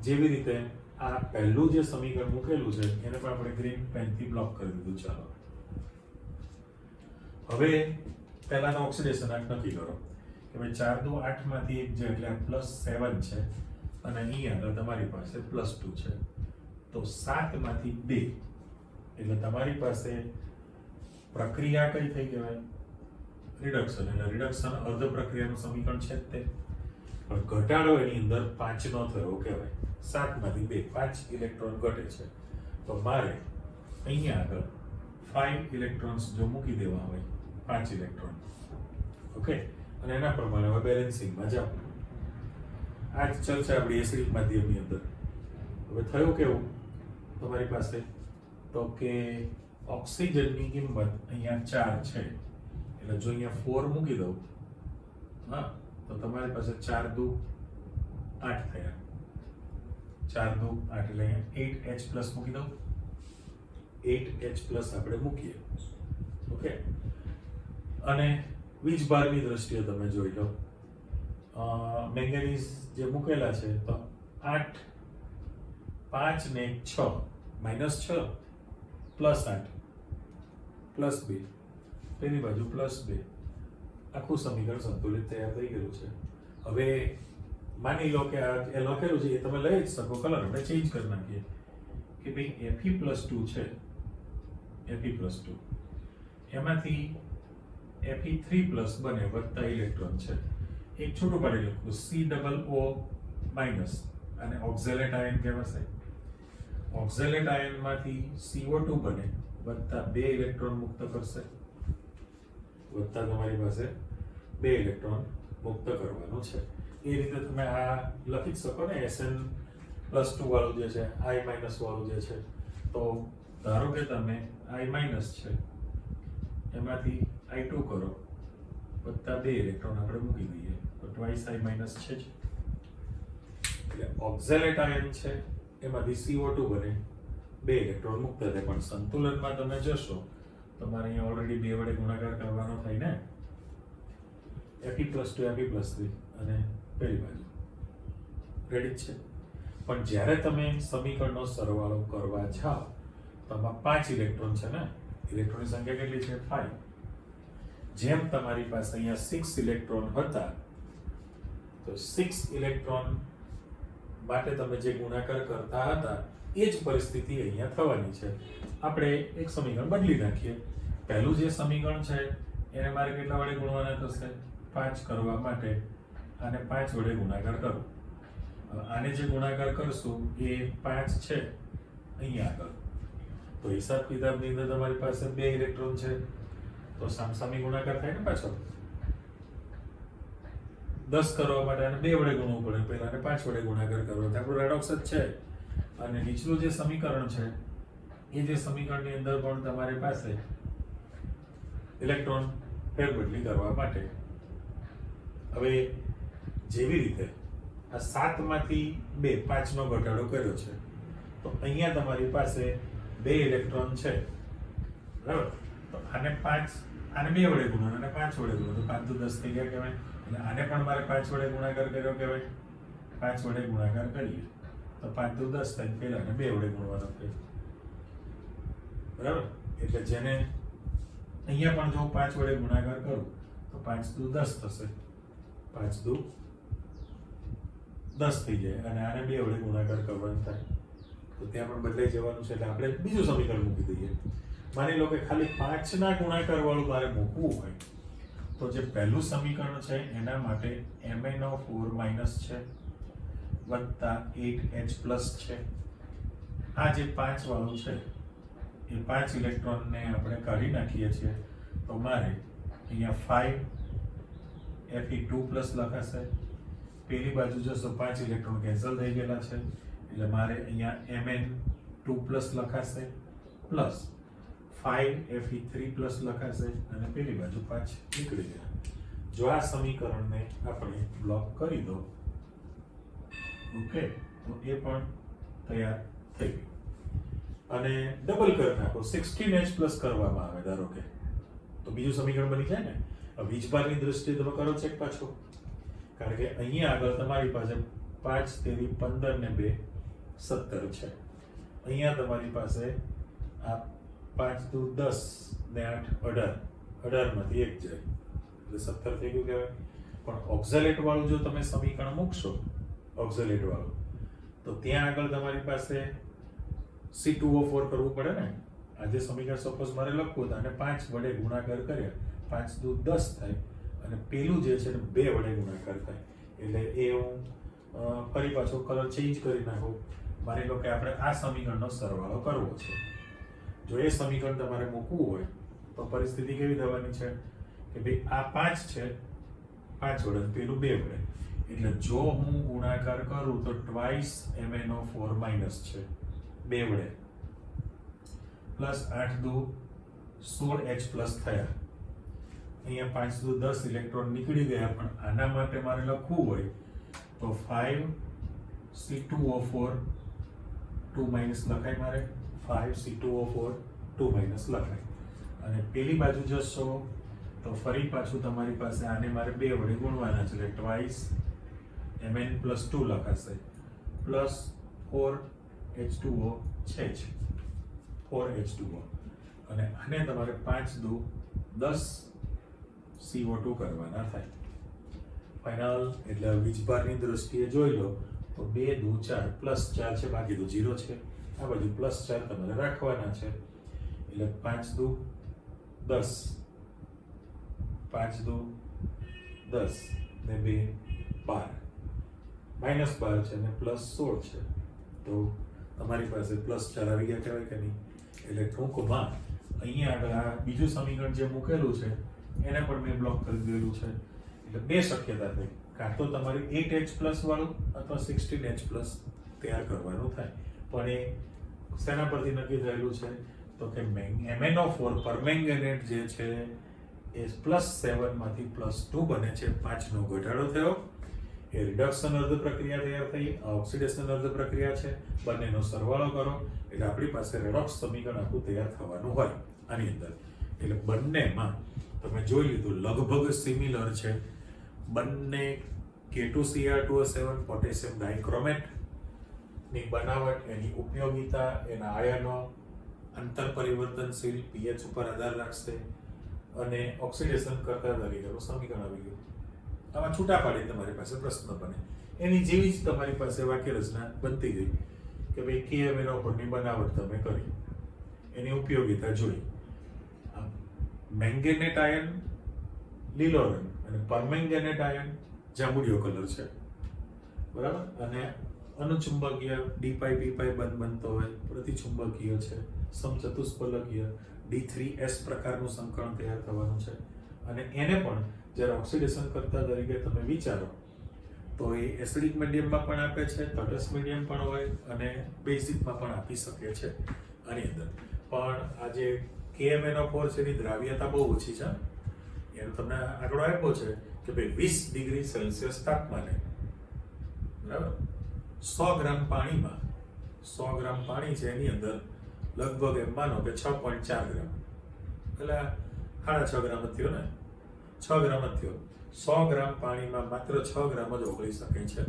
Speaker 1: જેવી રીતે આ પહેલું જે સમીકરણ મૂકેલું છે એને પણ આપણે ગ્રીન પેનથી બ્લોક કરી દીધું. ચાલો હવે પહેલાનો ઓક્સિડેશન આંક નક્કી કરો કે ભાઈ 4 દુ 8 માંથી 1 છે એટલે +7 છે, અને અહીં આગળ તમારી પાસે +2 છે, તો 7 માંથી 2 એટલે તમારી પાસે પ્રક્રિયા કઈ થઈ કહેવાય? રિડક્શન. એટલે રિડક્શન અર્ધ પ્રક્રિયાનું સમીકરણ છે જ તે. પણ ઘટાડો એની અંદર 5 નો થયો કહેવાય. 7 માંથી 2 5 ઇલેક્ટ્રોન ઘટે છે. તો મારે અહીંયા આગળ 5 ઇલેક્ટ્રોન્સ જો મૂકી દેવા હોય 5 ઇલેક્ટ્રોન, ઓકે, અને એના પ્રમાણે હવે બેલેન્સિંગમાં જાઓ. આ જ ચર્ચા આપણી એસિડિક માધ્યમની અંદર. હવે થયું કેવું તમારી પાસે, તો કે ઓક્સિજનની કિંમત અહીંયા 4 છે, એટલે જો અહીંયા 4 મૂકી દઉં, હા, તો તમારી પાસે 4 દુ 8 થયા. 4 દુ 8 એટલે અહીંયા 8H પ્લસ મૂકી દઉં. 8H પ્લસ આપણે મૂકીએ, ઓકે. અને વીજભારની દ્રષ્ટિએ તમે જોઈ લો, મેંગેનીઝ જે મૂકેલા છે તો 8 5 ને 6 -6 +8 +2, પેલી બાજુ +2, આખું સમીકરણ સંતુલિત તૈયાર થઈ ગયું છે. હવે માની લો કે આ એ લખેલું છે એ તમે લઈ જ શકો, કલર આપણે ચેન્જ કરી નાખીએ કે ભાઈ Fe+2 છે, Fe+2 એમાંથી Fe3+ બને વત્તા ઇલેક્ટ્રોન છે. એક છોટું પાડી લખું COO- અને ઓક્ઝેલેટ આયન કહેવાશે. ઓક્ઝેલેટ આયનમાંથી CO2 બને વત્તા 2 ઇલેક્ટ્રોન મુક્ત કરશે, વત્તા તમારી પાસે 2 ઇલેક્ટ્રોન મુક્ત કરવાનું છે. એ રીતે તમે આ લખી જ શકો ને, SN+2 વાળું જે છે, I- વાળું જે છે. તો ધારો કે તમે I- છે એમાંથી I2 કરો વત્તા 2 ઇલેક્ટ્રોન આપણે મૂકી દઈએ તો ટ્વાઇસ I- છે જ. એટલે ઓક્ઝેલેટ આયન છે એમાંથી CO2 બને, 2 ઇલેક્ટ્રોન મુક્ત થાય. પણ સંતુલનમાં તમે જશો તમારે અહીંયા ઓલરેડી 2 વડે ગુણાકાર કરવાનો થાય ને, Fe+2 Fe+3 અને પેલી બાજુ રેડી જ છે. પણ જ્યારે તમે સમીકરણનો સરવાળો કરવા જાઓ તો આમાં 5 ઇલેક્ટ્રોન છે ને, ઇલેક્ટ્રોનની સંખ્યા કેટલી છે 5. જેમ તમારી પાસે અહીંયા 6 ઇલેક્ટ્રોન હતા તો 6 ઇલેક્ટ્રોન માટે તમે જે ગુણાકાર કરતા હતા એ જ પરિસ્થિતિ અહીંયા થવાની છે. આપણે એક સમીકરણ બદલી નાખીએ. પહેલું જે સમીકરણ છે એને મારે કેટલા વડે ગુણવાના થશે? 5 કરવા માટે આને 5 વડે ગુણાકાર કરું. આને જે ગુણાકાર કરશું એ 5 છે અહીંયા આગળ. તો હિસાબ કિતાબની અંદર તમારી પાસે 2 ઇલેક્ટ્રોન છે તો સામસામી ગુણાકાર થાય ને પાછો. 10 કરવા માટે આને 2 વડે ગુણવું પડે, પહેલા આને 5 વડે ગુણાકાર કરવો. આપણું રેડોક્સ જ છે. અને નીચલું જે સમીકરણ છે એ જે સમીકરણની અંદર પણ તમારી પાસે ઇલેક્ટ્રોન ફેરબદલી કરવા માટે. હવે જેવી રીતે આ 7 માંથી 2 5 નો ઘટાડો કર્યો છે તો અહીંયા તમારી પાસે 2 ઇલેક્ટ્રોન છે, બરાબર. તો આને 5 આને 2 વડે ગુણો અને 5 વડે ગુણો તો 5 તો 10 થઈ ગયા કહેવાય. અને આને પણ મારે 5 વડે ગુણાકાર કર્યો કહેવાય. 5 વડે ગુણાકાર કરીએ તો 5 તો 10 થાય, પહેલા આને 2 વડે ગુણવાનો થાય, બરાબર. એટલે જેને અહીંયા પણ જો 5 વડે ગુણાકાર કરું તો 5 દુ 10 થશે, 5 દુ 10 થઈ જાય. અને આને 2 વડે ગુણાકાર કરવાનું થાય તો ત્યાં પણ બદલાઈ જવાનું છે. એટલે આપણે બીજું સમીકરણ મૂકી દઈએ. માની લો કે ખાલી 5 ના ગુણાકાર વાળું મારે મૂકવું હોય તો જે પહેલું સમીકરણ છે એના માટે MnO4- છે વત્તા 8H પ્લસ છે. આ જે 5 વાળું છે એ 5 ઇલેક્ટ્રોનને આપણે કાઢી નાખીએ છીએ તો મારે અહીંયા 5 Fe2+ લખાશે. પેલી બાજુ જશો 5 ઇલેક્ટ્રોન કેન્સલ થઈ ગયેલા છે એટલે મારે અહીંયા Mn2+ લખાશે પ્લસ 5 Fe3+ લખાશે અને પેલી બાજુ 5 નીકળી ગયા. જો આ સમીકરણને આપણે બ્લોક કરી દો, ઓકે, તો એ પણ તૈયાર થઈ ગયું. અને ડબલ કરી નાખો, 16H+ કરવામાં આવે ધારો કે, તો બીજું સમીકરણ બની જાય ને. વીજભારની દ્રષ્ટિએ તમે કરો ચેક પાછો, કારણ કે અહીંયા આગળ તમારી પાસે 5 તેરી 15 ને 2 17 છે. અહીંયા તમારી પાસે આ 5 દુ 10 ને 8 18 માંથી 1 જાય એટલે 17 થઈ ગયું કહેવાય. પણ ઓક્ઝેલેટ વાળું જો તમે સમીકરણ મૂકશો, ઓક્ઝેલેટ વાળું, તો ત્યાં આગળ તમારી પાસે C2O4 કરવું પડે ને. આજે સમીકરણ સપોઝ મારે લખવું તો આને 5 વડે ગુણાકાર કર્યા, 5 દુ 10 થાય અને પેલું જે છે ને 2 વડે ગુણાકાર થાય. એટલે એ હું ફરી પાછો કલર ચેન્જ કરી નાખું. માની લો કે આપણે આ સમીકરણનો સરવાળો કરવો છે. જો એ સમીકરણ તમારે મૂકવું હોય તો પરિસ્થિતિ કેવી થવાની છે કે ભાઈ આ 5 છે, 5 વડે પેલું 2 વડે, એટલે જો હું ગુણાકાર કરું તો ટ્વાઇસ MnO4 માઇનસ છે 2 વડે, પ્લસ 8 દુ 16H પ્લસ થયા. અહીંયા 5 દુ 10 ઇલેક્ટ્રોન નીકળી ગયા, પણ આના માટે મારે લખવું હોય તો 5C2O4 2 માઇનસ લખાય. મારે 5C2O4 2 માઇનસ લખાય. અને પેલી બાજુ જશો તો ફરી પાછું તમારી પાસે આને મારે 2 વડે ગુણવાના છે, એટલે ટ્વાઇસ Mn પ્લસ 2 લખાશે, પ્લસ 4H2O છે જ, 4H2O. અને આને તમારે 5 દુ 10 CO2 કરવાના થાય. ફાઇનલ એટલે વીજભારની દ્રષ્ટિએ જોઈ લો તો 2 દુ 4 પ્લસ 4 છે, બાકી તો 0 છે. આ બાજુ પ્લસ 4 તમારે રાખવાના છે, એટલે 5 દુ 10, 5 દુ 10 ને 2 12, માઇનસ 12 છે અને પ્લસ 16 છે, તો તમારી પાસે પ્લસ 4 આવી ગયા કહેવાય કે નહીં. એટલે ટૂંકમાં અહીંયા આગળ આ બીજું સમીકરણ જે મૂકેલું છે એને પણ મેં બ્લોક કરી દીધેલું છે. એટલે બે શક્યતા થઈ, કાં તો તમારે 8H પ્લસ વાળું અથવા 16H પ્લસ તૈયાર કરવાનું થાય. પણ એ શેના પરથી નક્કી થયેલું છે તો કે MnO4 પરમેંગેનેટ જે છે એ +7 માંથી +2 બને છે, 5 નો ઘટાડો થયો, એ રિડક્શન અર્ધ પ્રક્રિયા તૈયાર થઈ, ઓક્સિડેશન અર્ધ પ્રક્રિયા છે, બંનેનો સરવાળો કરો એટલે આપણી પાસે રેડોક્સ સમીકરણ આખું તૈયાર થવાનું હોય આની અંદર. એટલે બંનેમાં તમે જોઈ લીધું લગભગ સિમિલર છે. બંને K2Cr2O7 પોટેશિયમ ડાઇક્રોમેટ ની બનાવટ, એની ઉપયોગિતા, એના આયનો અંતર પરિવર્તનશીલ, pH ઉપર આધાર રાખશે, અને ઓક્સિડેશન કરતા તરીકેનું સમીકરણ આવી ગયું. આમાં છૂટા પાડી તમારી પાસે પ્રશ્ન બને, એની જેવી જ તમારી પાસે વાક્ય રચના બનતી ગઈ કે ભાઈ KMnO4 ની બનાવટ તમે કરી, એની ઉપયોગિતા જોઈ. મેંગેનેટ આયન લીલો રંગ અને પરમેંગેનેટ આયન જાંબુડિયો કલર છે, બરાબર. અને અનુચુંબકીય D5 P5 બંધ બનતો હોય, પ્રતિચુંબકીય છે, સમચતુષ્ફલકીય D3S પ્રકારનું સંકરણ તૈયાર થવાનું છે. અને એને પણ જ્યારે ઓક્સિડેશન કરતા તરીકે તમે વિચારો તો એ એસિડિક મીડિયમમાં પણ આપે છે, તટસ્થ મીડિયમ પણ હોય અને બેઝિકમાં પણ આપી શકે છે આની અંદર. પણ આ જે KMnO4 છે એની દ્રાવ્યતા બહુ ઓછી છે. એનો તમને આંકડો આપ્યો છે કે ભાઈ 20 ડિગ્રી સેલ્સિયસ તાપમાને, બરાબર, 100 ગ્રામ પાણીમાં, 100 ગ્રામ પાણી છે એની અંદર લગભગ એમ માનો કે 6.4 ગ્રામ, એટલે 6.5 ગ્રામ જ થયો ને, 6 ગ્રામ જ થયો. 100 ગ્રામ પાણીમાં માત્ર 6 ગ્રામ જ ઓગળી શકે છે.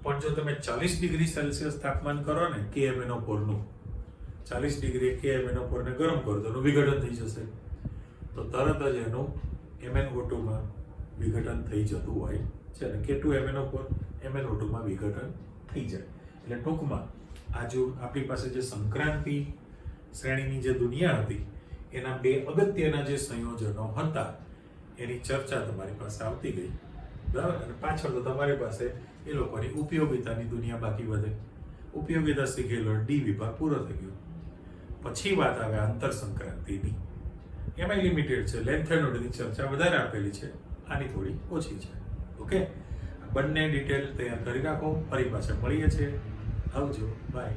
Speaker 1: પણ જો તમે 40 ડિગ્રી સેલ્સિયસ તાપમાન કરો ને KMnO4 નું, 40 ડિગ્રી KMnO4 ને ગરમ કરો તો એનું વિઘટન થઈ જશે, તો તરત જ એનું MnO2 માં વિઘટન થઈ જતું હોય છે, અને K2MnO4 MnO2 માં વિઘટન થઈ જાય. એટલે ટૂંકમાં આ જો આપણી પાસે જે સંક્રાંતિ શ્રેણીની જે દુનિયા હતી એના બે અગત્યના જે સંયોજનો હતા એની ચર્ચા તમારી પાસે આવતી ગઈ, બરાબર. અને પાછળ તો તમારી પાસે એ લોકોની ઉપયોગિતાની દુનિયા બાકી વધે. ઉપયોગિતા શીખેલો D વિભાગ પૂરો થઈ ગયો. પછી વાત આવે આંતર સંક્રાંતિની, એમાં લિમિટેડ છે, લેન્થ એન્ડ ઓર્ડરની ચર્ચા વધારે આપેલી છે, આની થોડી ઓછી છે. ઓકે, બંને ડિટેલ તૈયાર કરી રાખો, ફરી પાછા મળીએ છીએ. આવજો, બાય.